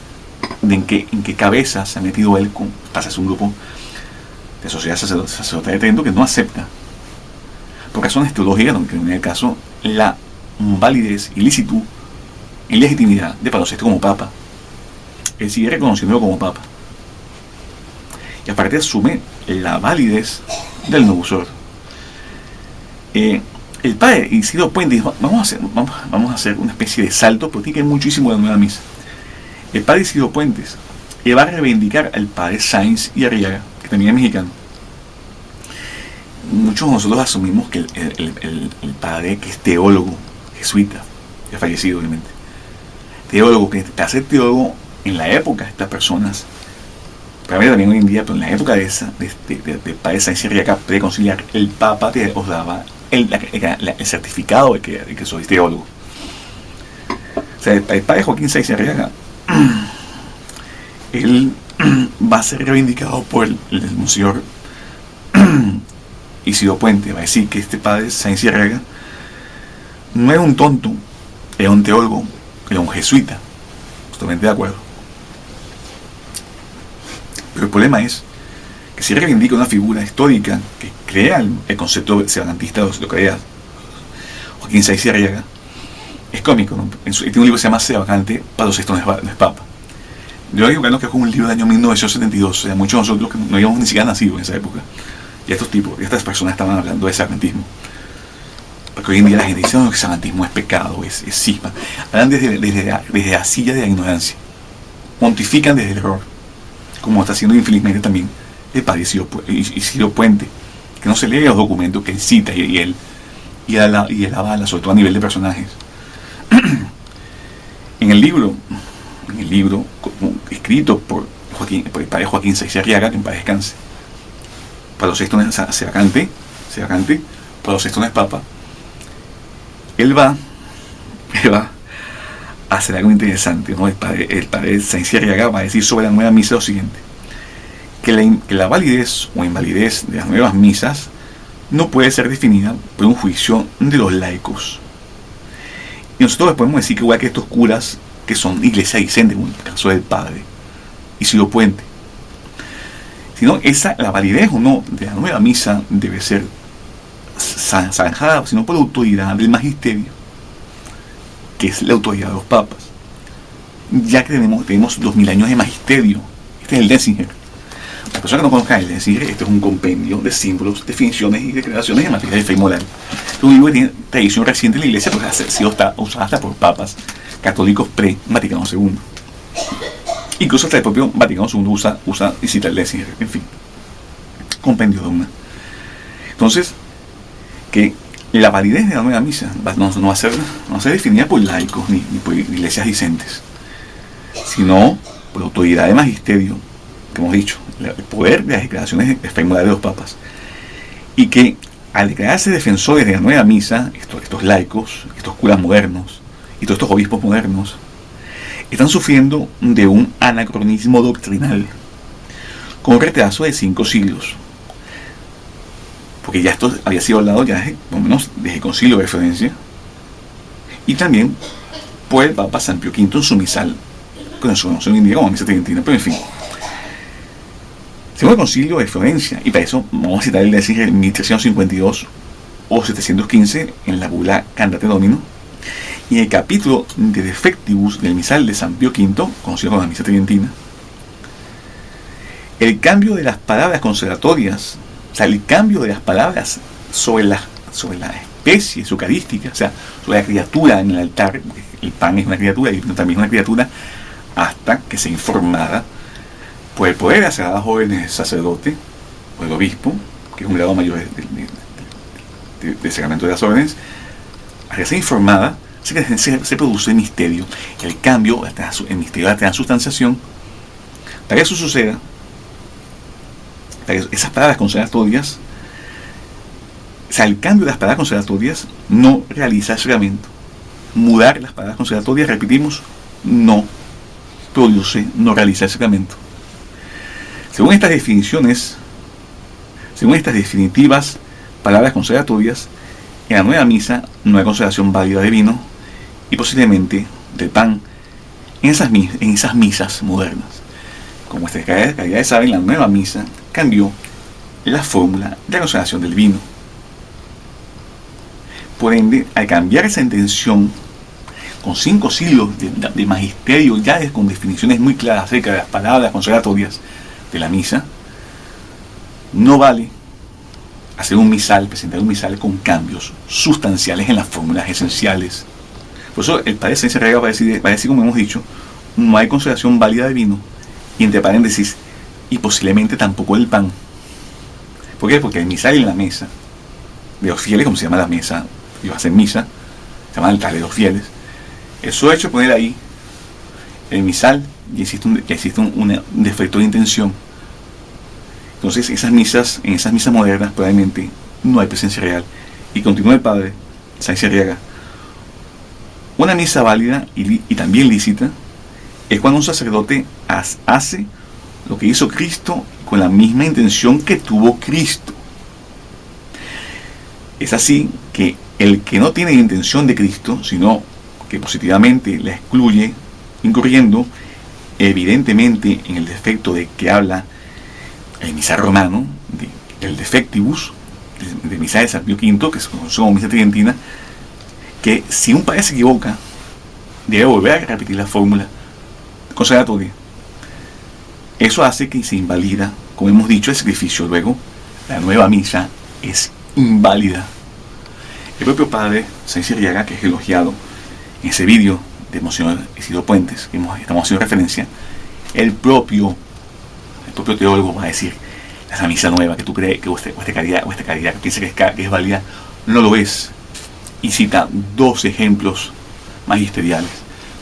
de en qué cabeza se ha metido él pasa a ser un grupo de Sociedad Sacerdotal de Trento que no acepta por razones teológicas, donde en el caso la validez y licitud en legitimidad de Pablo VI como Papa. Él sigue reconociéndolo como Papa. Y aparte asume la validez del nuevo uso. El padre Isidro Puente dijo, vamos a hacer una especie de salto, porque tiene muchísimo de la nueva misa. El padre Isidro Puentes va a reivindicar al padre Sáenz y Arriaga, que también es mexicano. Muchos de nosotros asumimos que el padre, que es teólogo, jesuita, que ha fallecido obviamente, teólogo, que hace teólogo en la época de estas personas, para mí también hoy en día, pero en la época de padre Sáenz y Arriaga, preconciliar, el papa os daba el certificado de que sois teólogo. O sea, el padre Joaquín Sáenz y Arriaga, él va a ser reivindicado por el monseñor Isidro Puente. Va a decir que este padre Sáenz y Arriaga no era un tonto, era un teólogo, era un jesuita. Totalmente de acuerdo. Pero el problema es que si reivindica una figura histórica que crea el concepto sebacantista, lo crea Joaquín Sáenz y Arriaga, es cómico, ¿no? Tiene un libro que se llama Sebacante, Pablo VI no es Papa. Yo digo que es un libro del año 1972, o sea, muchos de nosotros que no habíamos ni siquiera nacido en esa época, y estas personas estaban hablando de sebacantismo. Porque hoy en día la gente dice que el sebacantismo es pecado, es cisma. Hablan desde la silla de la ignorancia. Pontifican desde el error, como está haciendo infelizmente también el padre Isidro Puente, que no se lee los documentos que él cita y él avala, sobre todo a nivel de personajes. En el libro escrito por el padre Joaquín Sáenz y Arriaga, que en paz descanse, Pablo VI no es sebacante, Pablo VI no es Papa. Él va a hacer algo interesante, ¿no? El padre Sáenz y Arriaga va a decir sobre la nueva misa lo siguiente: que la validez o invalidez de las nuevas misas no puede ser definida por un juicio de los laicos. Y nosotros les podemos decir que igual que estos curas que son iglesia dicente, como en el caso del padre Isidro Puente, sino la validez o no de la nueva misa debe ser zanjada, sino por la autoridad del magisterio, que es la autoridad de los papas, ya que tenemos 2000 años de magisterio. Este es el Denzinger. La persona que no conozca el Denzinger, este es un compendio de símbolos, definiciones y declaraciones en materia de fe y moral. Es un libro que tiene tradición reciente en la iglesia, porque ha sido usada hasta por papas católicos pre-Vaticano II. Incluso hasta el propio Vaticano II usa y cita el Denzinger. En fin, compendio de una. Entonces, que la validez de la nueva misa no va a ser definida por laicos ni por iglesias dicentes, sino por la autoridad de magisterio, que hemos dicho, el poder de las declaraciones de fe y moral de los papas. Y que al declararse defensores de la nueva misa, estos laicos, estos curas modernos y todos estos obispos modernos, están sufriendo de un anacronismo doctrinal, con un retraso de 5 siglos. Porque ya esto había sido hablado ya por lo menos desde el Concilio de Florencia, y también por el Papa San Pío V en su misal, con su noción hoy en día como misa tridentina. Pero en fin, según el Concilio de Florencia, y para eso vamos a citar el de 1352 o 715 en la bula Cantate Domino, y en el capítulo de Defectibus del misal de San Pío V, conocido como la misa tridentina, el cambio de las palabras conservatorias, o sea, el cambio de las palabras sobre la especie eucarística, o sea, sobre la criatura en el altar, el pan es una criatura y también es una criatura, hasta que se informara por el poder de las sagradas órdenes del sacerdote o del obispo, que es un grado mayor del sacramento de las órdenes, hasta que sea informada, se produce el misterio, el cambio, el misterio de la transustanciación. Para que eso suceda, esas palabras conservatorias, o sea, el cambio de las palabras conservatorias no realiza el sacramento. Mudar las palabras conservatorias, repetimos, no produce, no realiza el sacramento. Según estas definitivas palabras conservatorias, en la nueva misa no hay consagración válida de vino y posiblemente del pan en esas misas modernas. Como ustedes ya saben, la nueva misa cambió la fórmula de la consagración del vino. Por ende, al cambiar esa intención con 5 siglos de magisterio, ya con definiciones muy claras acerca de las palabras consolatorias de la misa, no vale hacer un misal, presentar un misal con cambios sustanciales en las fórmulas esenciales. Por eso el padre Sáenz Arriaga va a decir, como hemos dicho, no hay consolación válida de vino, y entre paréntesis, y posiblemente tampoco el pan. ¿Por qué? Porque el misal en la mesa de los fieles, como se llama la mesa, y va a ser misa, se llama el altar de los fieles, eso hecho poner ahí el misal, y existe un defecto de intención. Entonces en esas misas modernas probablemente no hay presencia real. Y continúa el padre Sáenz Arriaga: una misa válida y también lícita es cuando un sacerdote hace lo que hizo Cristo con la misma intención que tuvo Cristo. Es así que el que no tiene la intención de Cristo, sino que positivamente la excluye, incurriendo evidentemente en el defecto de que habla el misal romano, el defectibus, de misa de San Pío V, que es como misa tridentina, que si un padre se equivoca, debe volver a repetir la fórmula consagratoria. Eso hace que se invalida, como hemos dicho, el sacrificio. Luego, la nueva misa es inválida. El propio padre Sáenz Arriaga, que es elogiado en ese vídeo de Monseñor Isidro Puentes, que estamos haciendo referencia, el propio teólogo va a decir: esa misa nueva que tú crees que vuestra caridad que piensa que es válida, no lo es. Y cita 2 ejemplos magisteriales: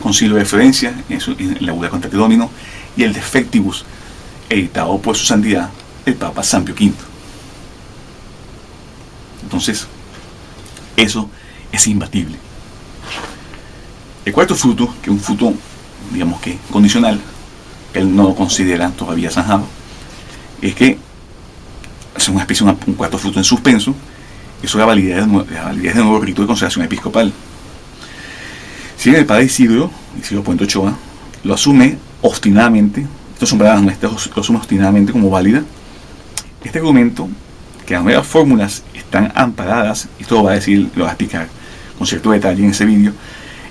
Concilio de Florencia, en la Bula Contrate Domino, y el Defectibus, editado por su santidad el Papa San Pío V. Entonces, eso es imbatible. El cuarto fruto, que es un fruto, digamos que condicional, él no lo considera todavía zanjado, es que es una especie un cuarto fruto en suspenso, eso es la validez del nuevo rito de consagración episcopal. Si bien el padre Isidro Puente Ochoa lo asume obstinadamente, estas son palabras nuestras, lo asume obstinadamente como válida, este argumento, que las nuevas fórmulas están amparadas, y esto lo va a explicar con cierto detalle en ese vídeo,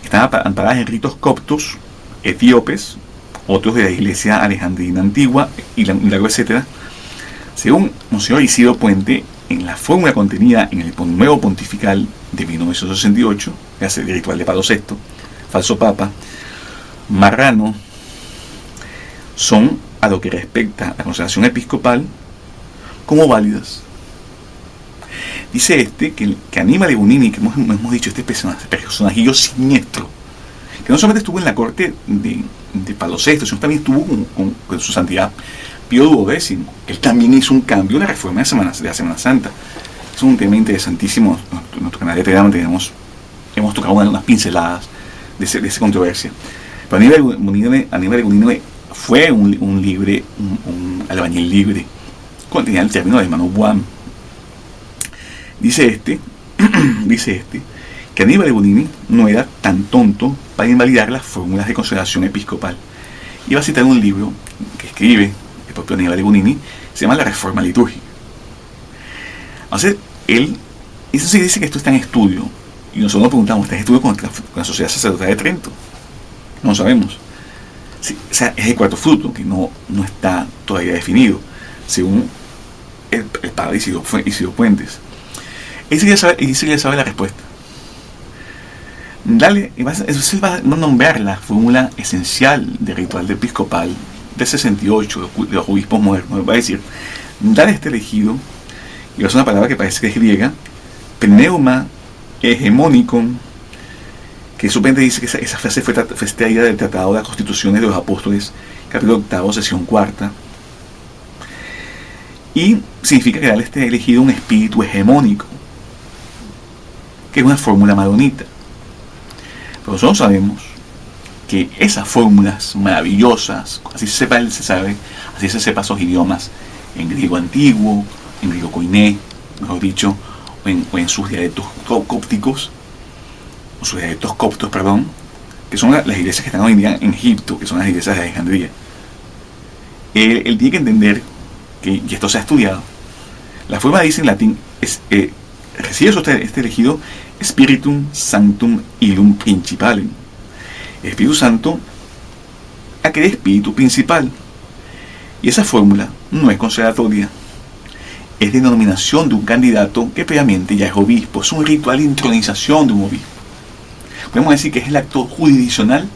están amparadas en ritos coptos, etíopes, otros de la iglesia alejandrina antigua, y largo etcétera. Según Monseñor Isidro Puente, en la fórmula contenida en el nuevo pontifical de 1968, que hace el ritual de Pablo VI, falso papa, marrano, son, a lo que respecta a la consagración episcopal, como válidas. Dice que Aníbal de Gunini, que hemos dicho, este personajillo siniestro, que no solamente estuvo en la corte de Pablo VI, sino también estuvo con su santidad Pío XII. Él también hizo un cambio en la reforma de la Semana Santa. Es un tema interesantísimo. En nuestro canal de Telegram hemos tocado unas pinceladas de esa controversia. Pero Aníbal de Gunini fue un albañil libre, contenía el término de hermano Buam. Dice que Aníbal de Gunini no era tan tonto para invalidar las fórmulas de consagración episcopal. Iba a citar un libro que escribe el propio Aníbal de Gunini, se llama La Reforma Litúrgica. Entonces, eso sí dice que esto está en estudio, y nosotros nos preguntamos: ¿está en estudio con la Sociedad Sacerdotal de Trento? No lo sabemos. Sí, o sea, es el cuarto fruto, que no está todavía definido, según el padre Isidro Puentes. Él sí ya sabe la respuesta. Eso va a nombrar la fórmula esencial del ritual del episcopal del 68 de los obispos modernos. Va a decir: dale este elegido, y va a ser una palabra que parece que es griega, pneuma hegemonicum, que supuestamente dice que esa frase fue extraída del Tratado de las Constituciones de los Apóstoles, capítulo 8, sesión 4, y significa que dale este elegido un espíritu hegemónico, que es una fórmula maronita. Pero nosotros sabemos que esas fórmulas maravillosas, así se sepa esos idiomas, en griego antiguo, en griego koiné, mejor dicho, o en sus dialectos cópticos, o sus dialectos coptos, perdón, que son las iglesias que están hoy en día en Egipto, que son las iglesias de Alejandría. Él tiene que entender que, y esto se ha estudiado, la forma dice en latín es recibe este elegido Spiritum Sanctum Illum Principalem, el Espíritu Santo aquel espíritu principal. Y esa fórmula no es consagratoria, es denominación de un candidato que previamente ya es obispo, es un ritual de intronización de un obispo. Podemos decir que es el acto jurisdiccional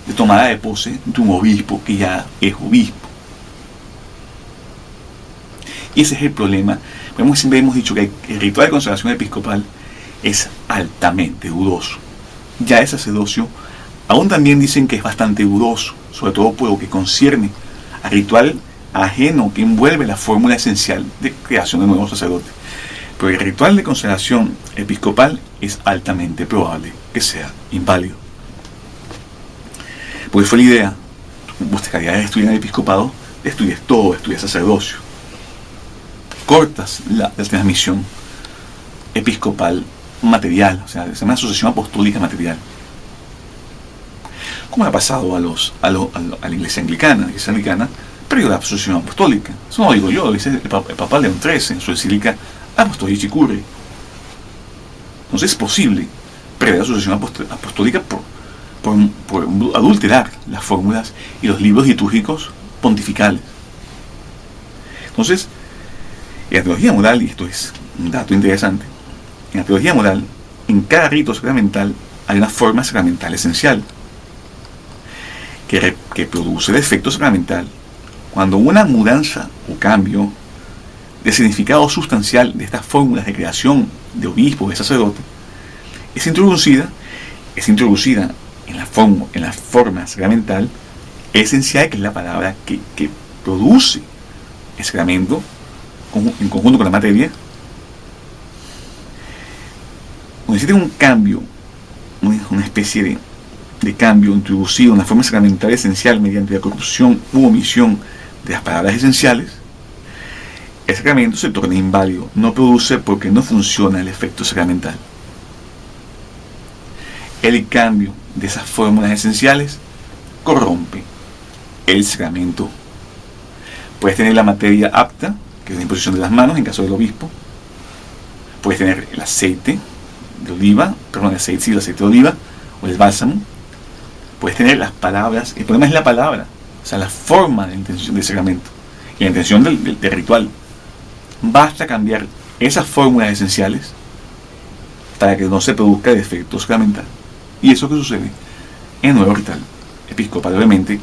de tomada de pose de un obispo que ya es obispo. Y ese es el problema. Siempre hemos dicho que el ritual de consagración episcopal es altamente dudoso. Ya el sacerdocio aún también dicen que es bastante dudoso, sobre todo por lo que concierne al ritual ajeno que envuelve la fórmula esencial de creación de nuevos sacerdotes. Pero el ritual de consagración episcopal es altamente probable que sea inválido. Por eso fue la idea, vuestra calidad de estudiar el episcopado, estudies todo, estudies sacerdocio. Cortas la transmisión episcopal material, o sea, es una asociación apostólica material. Como le ha pasado a la iglesia anglicana. La iglesia anglicana perdió la asociación apostólica. Eso no lo digo yo, lo dice el Papa León XIII en su encíclica Apostolici Curie. Entonces es posible perder la asociación apostólica por adulterar las fórmulas y los libros litúrgicos pontificales. Entonces, en la teología moral, y esto es un dato interesante, en la teología moral, en cada rito sacramental hay una forma sacramental esencial que produce el efecto sacramental cuando una mudanza o cambio de significado sustancial de estas fórmulas de creación de obispo, de sacerdote, es introducida en la forma sacramental esencial, que es la palabra que produce el sacramento en conjunto con la materia. Cuando existe un cambio, una especie de cambio introducido en la forma sacramental esencial mediante la corrupción u omisión de las palabras esenciales, el sacramento se torna inválido, no produce porque no funciona el efecto sacramental. El cambio de esas fórmulas esenciales corrompe el sacramento. Puedes tener la materia apta, que es la imposición de las manos en caso del obispo. Puedes tener el aceite de oliva, el aceite de oliva o el bálsamo. Puedes tener las palabras. El problema es la palabra, o sea, la forma de la intención del sacramento y la intención del ritual. Basta cambiar esas fórmulas esenciales para que no se produzca el efecto sacramental. Y eso que sucede en el nuevo ritual episcopal. Obviamente,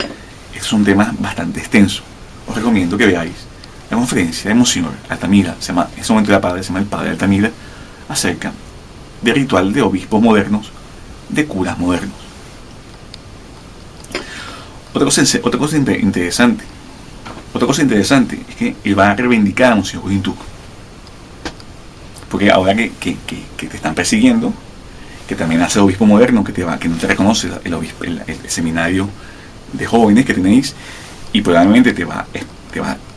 es un tema bastante extenso. Os recomiendo que veáis la conferencia de Monseñor Altamira, en ese momento se llama el padre Altamira, acerca del ritual de obispos modernos, de curas modernos. Otra cosa interesante es que él va a reivindicar a Monseñor Gorintuk, porque ahora que te están persiguiendo, que también hace obispo moderno, que no te reconoce el seminario de jóvenes que tenéis, y probablemente te va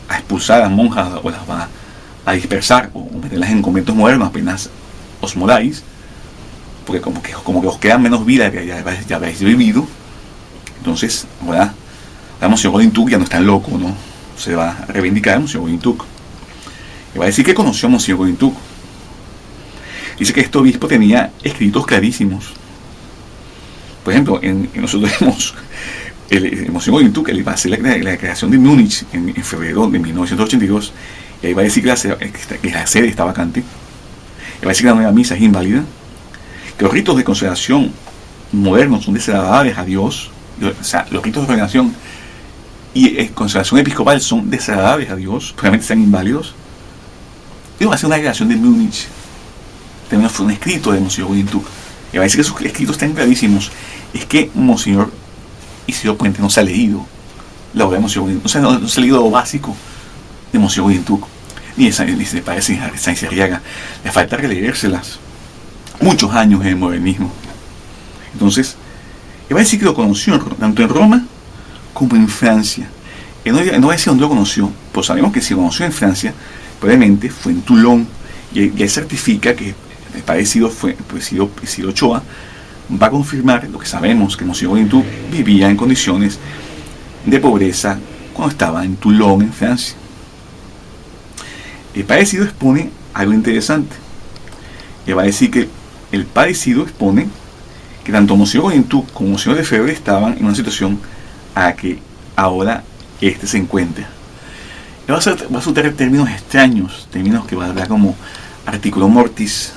a expulsar a las monjas o las va a dispersar o meterlas en conventos modernos apenas os moráis, porque como que os queda menos vida que ya habéis vivido. Entonces, ahora Monseñor Gorintuk ya no es tan loco, ¿no? Se va a reivindicar a Monseñor Gorintuk y va a decir que conoció a Monseñor Gorintuk. Dice que este obispo tenía escritos clarísimos. Por ejemplo, nosotros vemos el Monseñor Gorintuk, él va a hacer la creación de Múnich en febrero de 1982, y ahí va a decir que la sede está vacante, y va a decir que la nueva misa es inválida, que los ritos de consagración modernos son desagradables a Dios, o sea, los ritos de ordenación y consagración episcopal son desagradables a Dios, probablemente sean inválidos. Y va a hacer una creación de Múnich. También fue un escrito de Monseñor Gorintuk, y va a decir que sus escritos están clarísimos. Es que Monseñor Isidro Puente no se ha leído la obra de Monseñor Gorintuk, no se ha leído lo básico de Monseñor Gorintuk, ni se parece a Sáenz Arriaga. Le falta releérselas. Muchos años en el modernismo. Entonces, él va a decir que lo conoció tanto en Roma como en Francia. Él no va a decir dónde lo conoció, pues sabemos que si lo conoció en Francia, probablemente fue en Toulon, y él certifica que el padre Isidro Ochoa va a confirmar lo que sabemos, que Monseñor Gorintuk vivía en condiciones de pobreza cuando estaba en Toulon, en Francia. El padre Isidro expone algo interesante. Le va a decir que el padre Isidro expone que tanto Monseñor Goyentuk como Monseñor Lefebvre estaban en una situación a la que ahora este se encuentra. Y va a soltar términos extraños, términos que va a hablar como artículo mortis,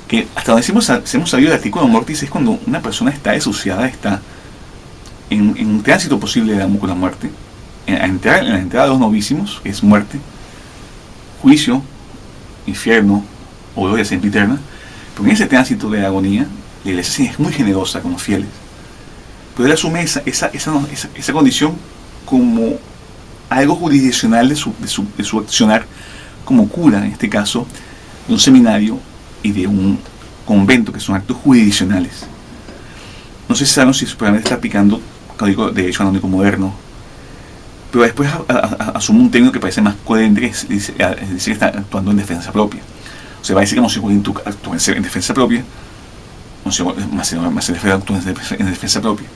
que hasta donde hemos sabido de artículo mortis es cuando una persona está desuciada, está en un tránsito posible con la muerte, en la entrada de los novísimos, que es muerte, juicio, infierno o gloria sempiterna. Pero en ese tránsito de agonía, la iglesia es muy generosa con los fieles, pero él asume esa condición como algo jurisdiccional de su accionar como cura, en este caso, de un seminario y de un convento, que son actos jurisdiccionales. No sé si saben si probablemente está aplicando código de derecho canónico moderno, pero después asume un término que parece más coherente, que dice que está actuando en defensa propia. O sea, va a decir que Monseñor Goyentuk actúa en defensa propia, Monseñor Lefebvre actúa en defensa propia,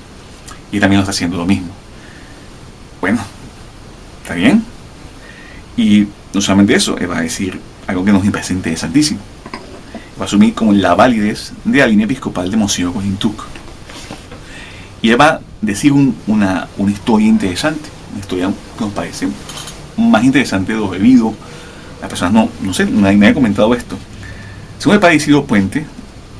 y también lo está haciendo lo mismo. Bueno, está bien. Y no solamente eso, va a decir algo que nos parece interesantísimo. Va a asumir como la validez de la línea episcopal de Monseñor Goyentuk. Y él va a decir una historia interesante, una historia que nos parece más interesante de lo debido. Las personas no sé, nadie ha comentado esto. Según el padre Isidro Puente,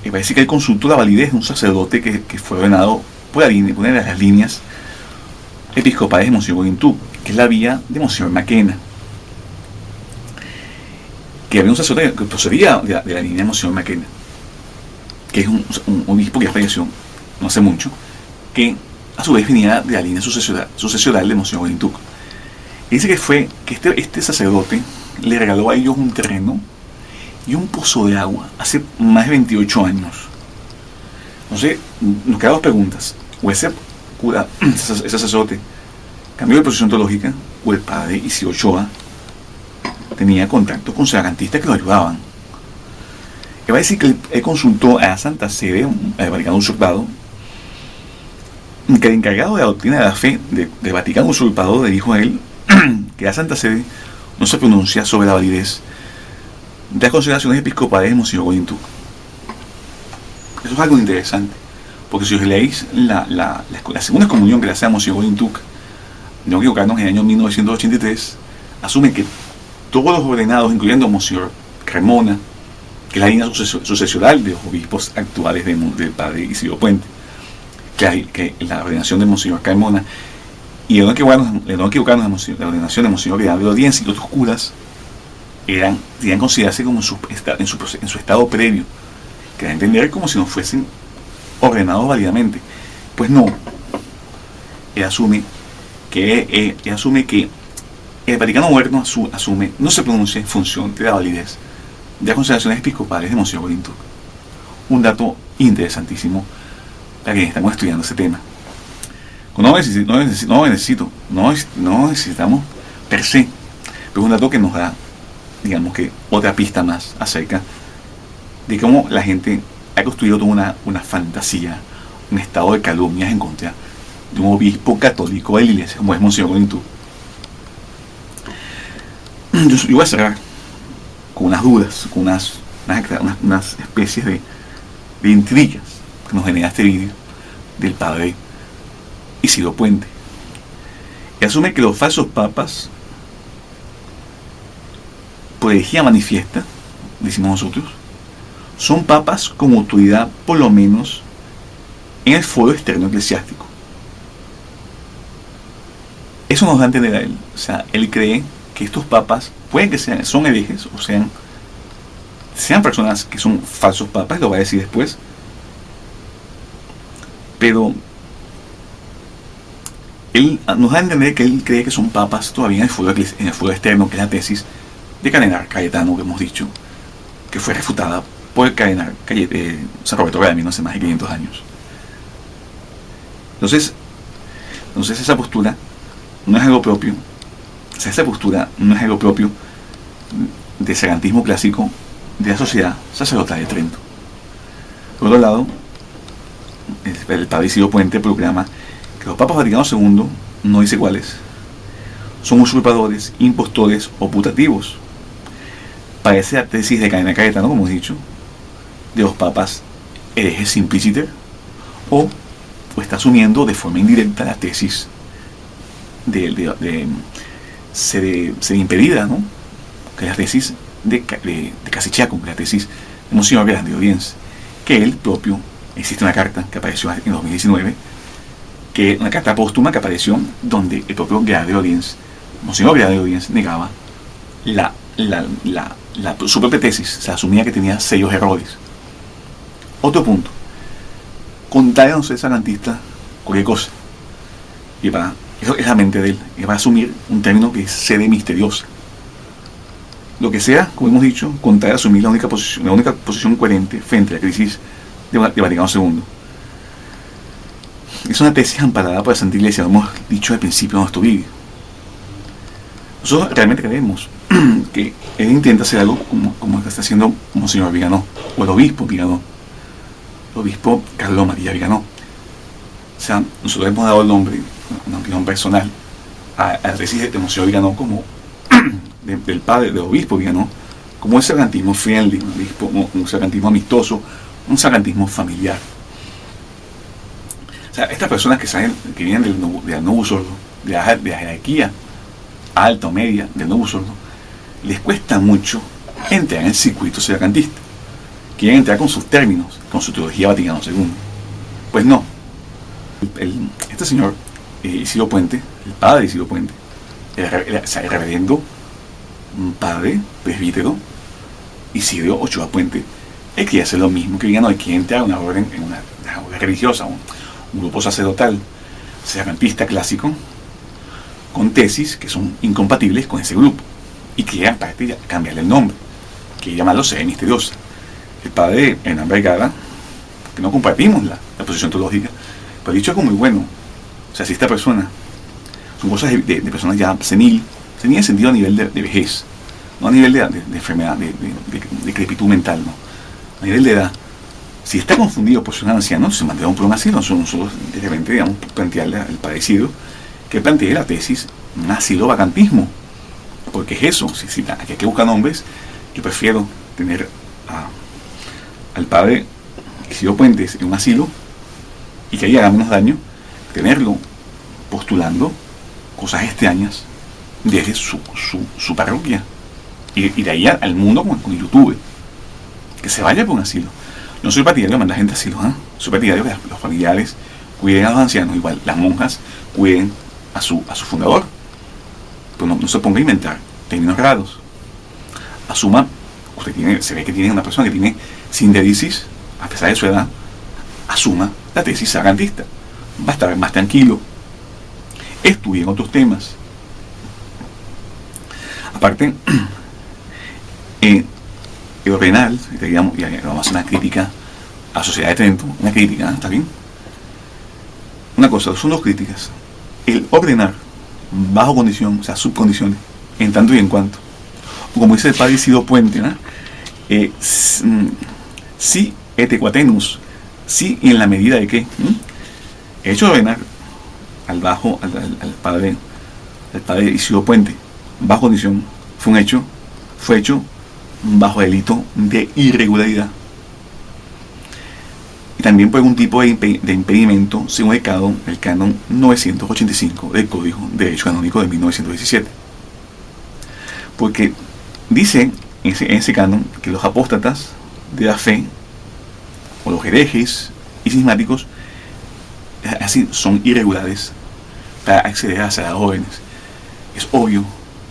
va a decir que él consultó la validez de un sacerdote que fue ordenado por una de las líneas episcopales de Monseñor Goyentuk, que es la vía de Monseñor Maquena, que había un sacerdote que procedía de la línea de Monseñor Maquena, que es un obispo que ya falleció no hace mucho, que a su vez venía de la línea sucesional de Monseñor Goyentuk. Y dice que este sacerdote le regaló a ellos un terreno y un pozo de agua hace más de 28 años. Entonces, nos quedan dos preguntas. O ese cura, ese sacerdote, cambió de posición teológica, o el padre Isidro Ochoa tenía contacto con separantistas que lo ayudaban. Él va a decir que él consultó a la Santa Sede, al Vaticano usurpado, que el encargado de la doctrina de la fe del Vaticano usurpado le dijo a él que la Santa Sede no se pronuncia sobre la validez de las consideraciones episcopales de Monseñor Goyentuk. Eso es algo interesante, porque si os leéis la segunda comunión que le hace a Monseñor Goyentuk, no equivocarnos, en el año 1983, asume que todos los ordenados, incluyendo a Monseñor Carmona, que es la línea sucesional de los obispos actuales del padre Isidro Puente, que la ordenación de Monseñor Carmona, y no equivocarnos, la ordenación de Monseñor Vidal de la Audiencia y otros curas, debían considerarse como en su estado previo, que da a entender como si no fuesen ordenados válidamente. Pues no, él asume que el Vaticano moderno no se pronuncia en función de la validez de las consideraciones episcopales de Monseñor Goyentuk. Un dato interesantísimo para quienes estamos estudiando ese tema. No necesitamos per se, pero es un dato que nos da, digamos que, otra pista más acerca de cómo la gente ha construido toda una fantasía, un estado de calumnias en contra de un obispo católico de la iglesia como es Monseñor Goyentuk. Yo voy a cerrar con unas dudas, con unas especies de intrigas que nos genera este vídeo del padre Isidro Puente. Y asume que los falsos papas, por herejía manifiesta, decimos nosotros, son papas con autoridad por lo menos en el foro externo eclesiástico. Eso nos da a entender a él. O sea, él cree que estos papas pueden que son herejes o sean personas que son falsos papas, lo va a decir después, pero él nos da a entender que él cree que son papas todavía en el foro externo, que es la tesis de Cardenal Cayetano que hemos dicho, que fue refutada por el Cardenal San Roberto Gramino hace más de 500 años. Entonces esa postura no es algo propio. O sea, esa postura no es algo propio del serantismo clásico de la sociedad sacerdotal de Trento. Por otro lado, el padre Isidro Puente proclama que los papas Vaticano II, no dice cuáles, son usurpadores, impostores o putativos. Parece la tesis de Cardenal Cayetano, como he dicho, de los papas hereje simpliciter, o está asumiendo de forma indirecta la tesis de ser impedida, ¿no? Que es la tesis de Casichacum, la tesis de Monseñor Grande de Audience, que él propio, existe una carta que apareció en 2019, que una carta póstuma que apareció donde el propio Grande de Audience, Monseñor Grande de Audience, negaba su propia tesis, se asumía que tenía serios errores. Otro punto, contar a un ser salantista cualquier cosa, y eso es la mente de él, y va a asumir un término que es sede misteriosa. Lo que sea, como hemos dicho, contar a asumir la única posición coherente frente a la crisis de Vaticano II. Es una tesis amparada por la Santa Iglesia, lo hemos dicho al principio de nuestro vídeo. Nosotros realmente creemos que él intenta hacer algo como está haciendo Monseñor Viganó, o el obispo Viganó, el obispo Carlos María Viganó. O sea, nosotros hemos dado el nombre, una opinión personal, a la tesis de Monseñor Viganó como del padre, del obispo Viganó, como un salantismo friendly, un salantismo amistoso, un salantismo familiar. O sea, estas personas que vienen del nuevo sordo, de la jerarquía alta o media del nuevo sordo, les cuesta mucho entrar en el circuito seracantista. Quieren entrar con sus términos, con su teología Vaticano II. Pues no. Este señor, Isidro Puente, el padre Isidro Puente, el reverendo padre presbítero Isidro Ochoa Puente, él quiere hacer lo mismo que Viganó, él quiere entrar a una orden religiosa, un grupo sacerdotal seracantista clásico, con tesis que son incompatibles con ese grupo, y quiere aparte cambiarle el nombre, quiere llamarlo sede misteriosa. El padre Hernán Vergara, que no compartimos la posición teológica, pero dicho algo muy bueno. O sea, si esta persona, son cosas de personas ya senil en el sentido a nivel de vejez, no a nivel de enfermedad, de decrepitud mental, no, a nivel de edad. Si está confundido por ser un anciano, se mandaron por un asilo. Nosotros de repente, digamos, plantearle al padre Isidro que plantee la tesis un asilo vacantismo, porque es eso. Si aquí hay que buscar nombres, yo prefiero tener al padre Isidro Puentes en un asilo y que ahí haga menos daño, tenerlo postulando cosas extrañas desde su parroquia y de ahí al mundo con YouTube, que se vaya por un asilo. No soy partidario de mandar gente a asilo, soy partidario de que los familiares cuiden a los ancianos, igual las monjas cuiden a su fundador, pero no se ponga a inventar términos raros. Asuma, se ve que tiene una persona que tiene sinderisis, a pesar de su edad, asuma la tesis sagantista, va a estar más tranquilo, estudien otros temas. Aparte, el ordenal, digamos, y vamos a hacer una crítica a la Sociedad de Trento, una crítica, ¿está bien? Una cosa, son dos críticas. El ordenar bajo condición, o sea, subcondiciones, en tanto y en cuanto, como dice el padre Isidro Puente, ¿no? Si et quatenus, sí y en la medida de que el hecho de ordenar al padre Isidro Puente bajo condición fue hecho bajo delito de irregularidad y también por algún tipo de impedimento según el canon 985 del Código de Derecho Canónico de 1917, porque dice en ese canon que los apóstatas de la fe o los herejes y cismáticos así son irregulares para acceder a las órdenes. Es obvio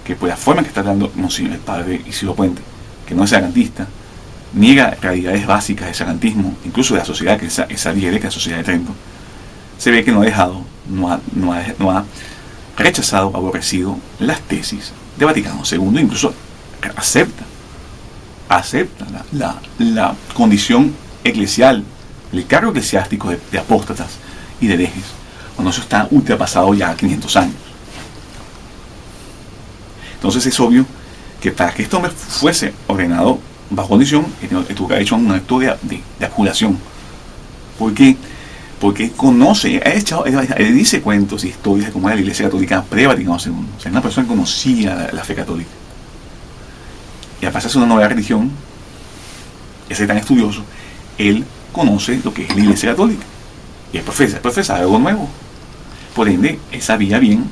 que por la forma que está dando Monseñor el padre Isidro Puente, que no es sagantista, niega realidades básicas del sagantismo, incluso de la sociedad, que esa diéreca de la Sociedad de Trento, se ve que no ha rechazado, aborrecido las tesis de Vaticano II, incluso acepta la condición eclesial, el cargo eclesiástico de apóstatas y de herejes, cuando eso está ultrapasado ya 500 años. Entonces es obvio que para que este hombre fuese ordenado bajo condición, tuvo que haber hecho un acto de adjuración. Porque conoce, él dice cuentos y historias de cómo era la Iglesia Católica pre-Vaticano II. O sea, es una persona que conocía la fe católica. Y a pasar de una nueva religión, y a ser tan estudioso, él conoce lo que es la Iglesia Católica y es profesar algo nuevo. Por ende, él sabía bien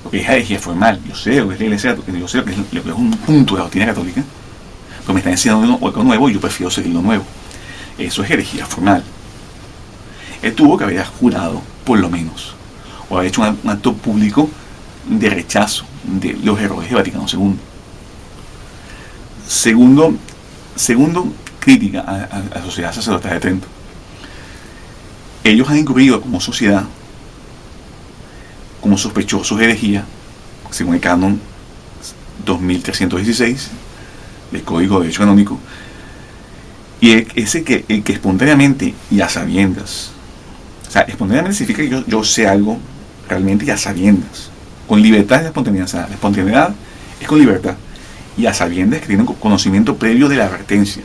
lo que es la herejía formal. Yo sé lo que es la Iglesia Católica, yo sé lo que es un punto de la doctrina católica, pero me está enseñando algo nuevo y yo prefiero seguir lo nuevo. Eso es herejía formal. Él tuvo que haber jurado, por lo menos, o haber hecho un acto público de rechazo de los errores de Vaticano II. Segundo, crítica a la Sociedad Sacerdotal de Trento. Ellos han incurrido como sociedad, como sospechosos de herejía, según el canon 2316 del Código de Derecho Canónico, y el que espontáneamente y a sabiendas, o sea, espontáneamente significa que yo sé algo realmente y a sabiendas, con libertad y la espontaneidad. O sea, la espontaneidad es con libertad y a sabiendas que tienen conocimiento previo de la advertencia,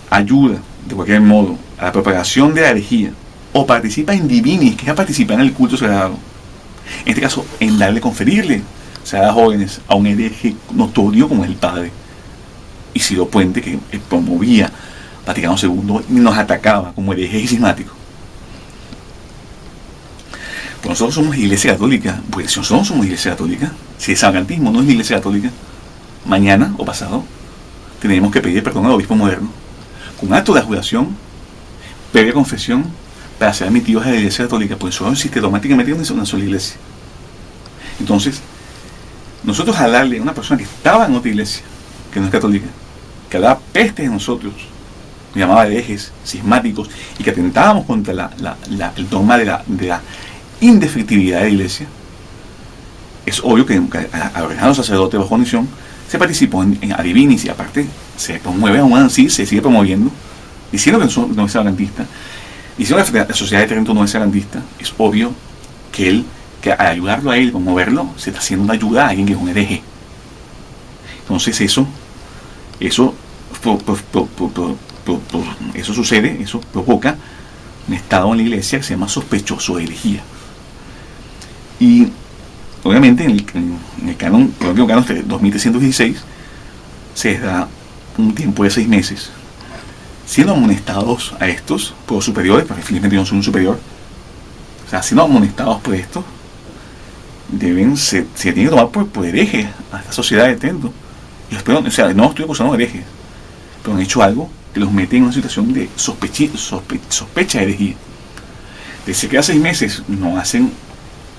ayuda de cualquier modo a la propagación de la herejía o participa en divinis, que es participar en el culto sagrado, en este caso en conferirle a jóvenes a un hereje notorio como es el padre Isidoro Puente, que promovía Vaticano II y nos atacaba como hereje y cismático. Pues nosotros somos Iglesia Católica, pues si nosotros somos Iglesia Católica, si el sabantismo no es Iglesia Católica, mañana o pasado tenemos que pedir perdón al obispo moderno con acto de adjuración, previa confesión, para ser admitidos a la Iglesia Católica, pues eso existe automáticamente en una sola iglesia. Entonces, nosotros hablarle a una persona que estaba en otra iglesia, que no es católica, que hablaba peste de nosotros, nos llamaba herejes, cismáticos, y que atentábamos contra el dogma de la indefectibilidad de la iglesia, es obvio que al ordenar los sacerdotes bajo condición se participó en adivinis y aparte se promueve aún así, se sigue promoviendo, diciendo que no es sagrantista, diciendo que la Sociedad de Trento no es sagrantista. Es obvio que al ayudarlo a él, promoverlo, se está haciendo una ayuda a alguien que es un hereje. Entonces eso sucede, eso provoca un estado en la iglesia que se llama sospechoso de herejía. Y obviamente en el canon 2316 se les da un tiempo de 6 meses, siendo amonestados a estos por superiores, porque finalmente no son un superior, o sea, siendo amonestados por estos, se tienen que tomar por herejes a esta sociedad de Trento. O sea, no estoy acusando de herejes, pero han hecho algo que los mete en una situación de sospecha de herejía. Desde que hace 6 meses no hacen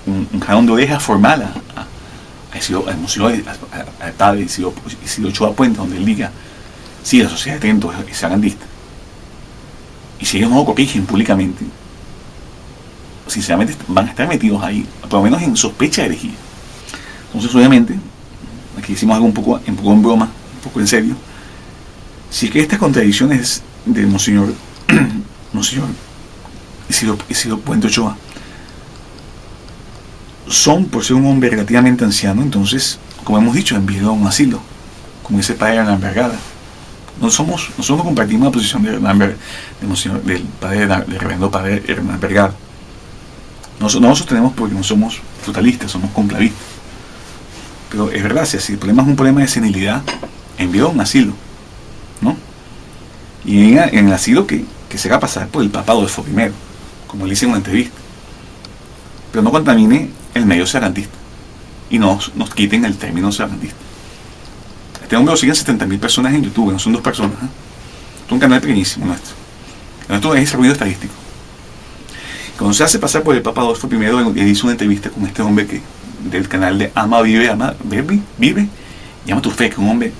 un canon de oreja formal al padre Isidoro Ochoa Puente, donde él diga: sí, la Sociedad de Trento es sagrantista. Y si ellos no lo corrigen públicamente, sinceramente van a estar metidos ahí, por lo menos en sospecha de herejía. Entonces, obviamente, aquí hicimos algo un poco en broma, un poco en serio. Si es que estas contradicciones de Monseñor Isidoro Puente Ochoa son por ser un hombre relativamente anciano, entonces, como hemos dicho, enviado a un asilo, como dice el padre Hernán Vergara. Nosotros no compartimos la posición del reverendo padre Hernán Vergara. Nosotros tenemos, porque no somos totalistas, somos conclavistas. Pero es verdad, si el problema es un problema de senilidad, envió a un asilo, ¿no? Y en el asilo que se haga pasar por el Papa Adolfo I, como él dice en una entrevista. Pero no contamine el medio sagrantista y nos quiten el término sagrantista. Este hombre lo siguen 70.000 personas en YouTube, no son 2 personas. Esto es un canal pequeñísimo nuestro. Esto es ruido estadístico. Cuando se hace pasar por el Papa Adolfo I, él hizo una entrevista con este hombre del canal de Ama, Vive, Llama tu Fe, que un hombre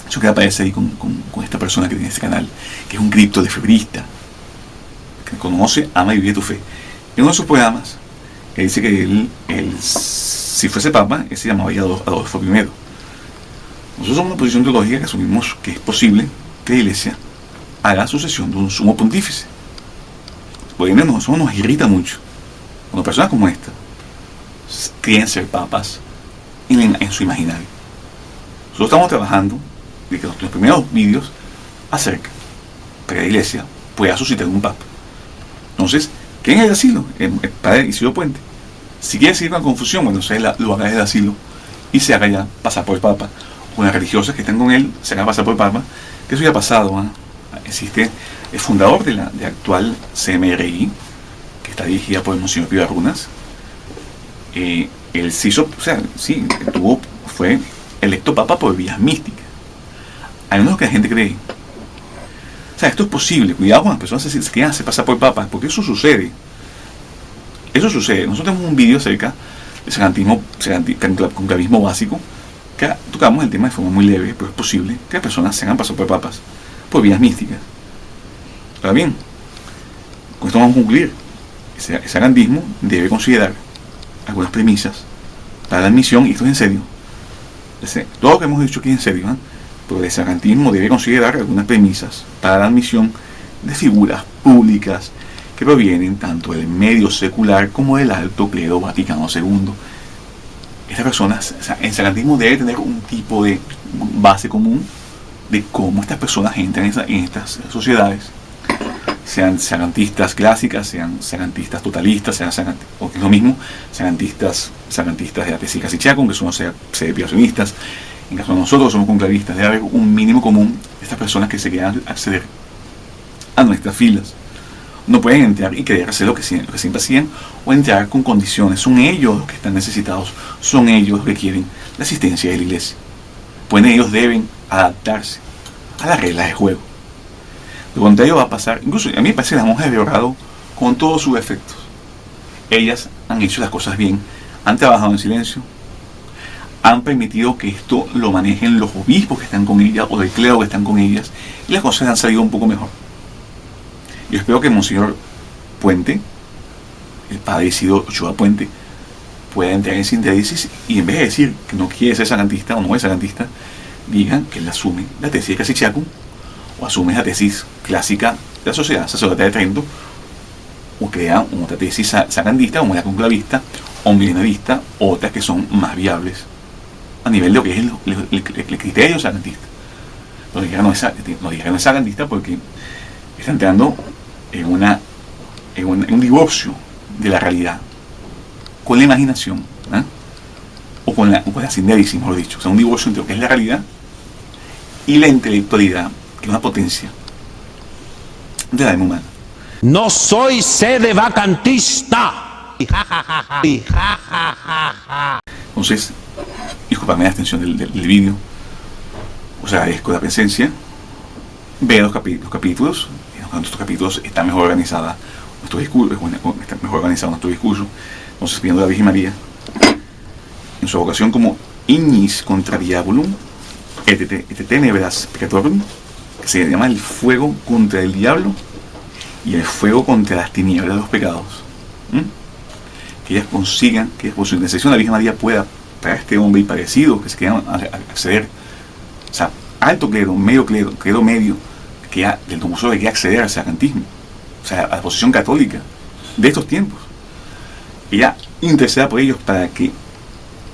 eso que aparece ahí con esta persona que tiene este canal, que es un cripto de febrista, que conoce, ama y vive tu fe. En uno de sus programas, él dice que él si fuese Papa, él se llamaría Adolfo I. Nosotros somos una posición teológica que asumimos que es posible que la Iglesia haga sucesión de un sumo pontífice. Por ende, nosotros nos irrita mucho cuando personas como esta creen ser papas en su imaginario. Nosotros estamos trabajando de que nuestros primeros vídeos acerca para que la Iglesia pueda suscitar un papa. Entonces, ¿quién es el asilo? El padre Isidoro Puente. Si quiere seguir con la confusión, bueno, lo haga del asilo y se haga ya pasar por el papa. O las religiosas que estén con él se haga pasar por el papa, que eso ya ha pasado existe el fundador de la actual CMRI, que está dirigida por el Monseñor Pío Arunas. Él se hizo, o sea, sí, fue electo papa por vías místicas. Hay unos que la gente cree. O sea, esto es posible. Cuidado con las personas que se pasan por papas, porque eso sucede. Eso sucede. Nosotros tenemos un vídeo acerca del sagantismo, conclavismo básico, que tocamos el tema de forma muy leve, pero es posible que las personas se hagan pasar por papas, por vías místicas. Ahora bien, con esto vamos a concluir. El sagantismo debe considerar algunas premisas para la admisión, y esto es en serio. Todo lo que hemos dicho aquí es en serio, ¿eh? Pero el sagantismo debe considerar algunas premisas para la admisión de figuras públicas que provienen tanto del medio secular como del alto clero Vaticano II. Estas personas, o sea, el sagantismo debe tener un tipo de base común de cómo estas personas entran en estas sociedades, sean sagantistas clásicas, sean sagantistas totalistas, o que es lo mismo, sagantistas de la tesis Casichacum, que son sede-piacionistas. En caso de nosotros, somos conclavistas. Debe haber un mínimo común de estas personas que se quieran acceder a nuestras filas. No pueden entrar y querer hacer lo que siempre hacían, o entrar con condiciones. Son ellos los que están necesitados, son ellos los que quieren la asistencia de la iglesia. Pues ellos deben adaptarse a las reglas de juego. Lo contrario va a pasar, incluso a mí me parece que las monjas de Orado, con todos sus efectos, ellas han hecho las cosas bien, han trabajado en silencio, han permitido que esto lo manejen los obispos que están con ellas o del clero que están con ellas, y las cosas han salido un poco mejor. Yo espero que Monseñor Puente, el padre Isidro Ochoa Puente, pueda entrar en síntesis y en vez de decir que no quiere ser sagantista o no es sagantista, digan que él asume la tesis de Casichacum o asume la tesis clásica de la Sociedad Sacerdotal de Trento, o crea otra tesis sagantista como la conclavista o milenarista, otras que son más viables a nivel de lo que es el criterio sagantista. No diga no es sagantista porque está entrando en un divorcio de la realidad con la imaginación, ¿eh? o con la sinderesis, mejor dicho. O sea, un divorcio entre lo que es la realidad y la intelectualidad, que es una potencia de la alma humana. No soy sedevacantista. Entonces, disculpame la extensión del vídeo. Os agradezco la presencia. Vean los capítulos. Nuestros capítulos están mejor organizados nuestro discurso. Entonces, pidiendo a la Virgen María, en su vocación como ignis contra diabolum, et tenebras peccatorum, que se llama el fuego contra el diablo y el fuego contra las tinieblas de los pecados. Que ellas consigan, que por su intercesión la Virgen María pueda, para este hombre y parecido que se quieran acceder, o sea, alto clero, clero medio, que ya del uso de que acceder al sagantismo, o sea, a la posición católica de estos tiempos. Ella interceda por ellos para que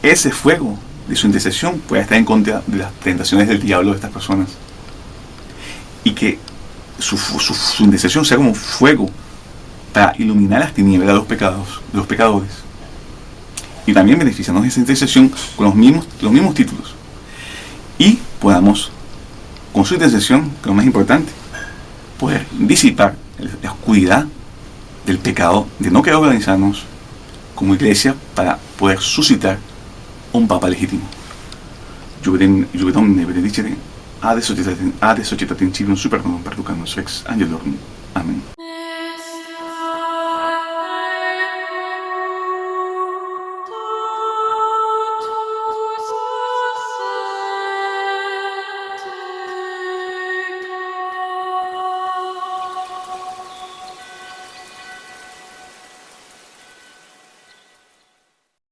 ese fuego de su intercesión pueda estar en contra de las tentaciones del diablo de estas personas, y que su intercesión sea como fuego para iluminar las tinieblas de los pecadores, y también beneficiarnos de esa intercesión con los mismos títulos, y podamos, con su intercesión, que es lo más importante, poder disipar la oscuridad del pecado de no querer organizarnos como iglesia para poder suscitar un papa legítimo. Juventum ne benedicere, ad societatem civium super non perducamus rex angelorum. Amén.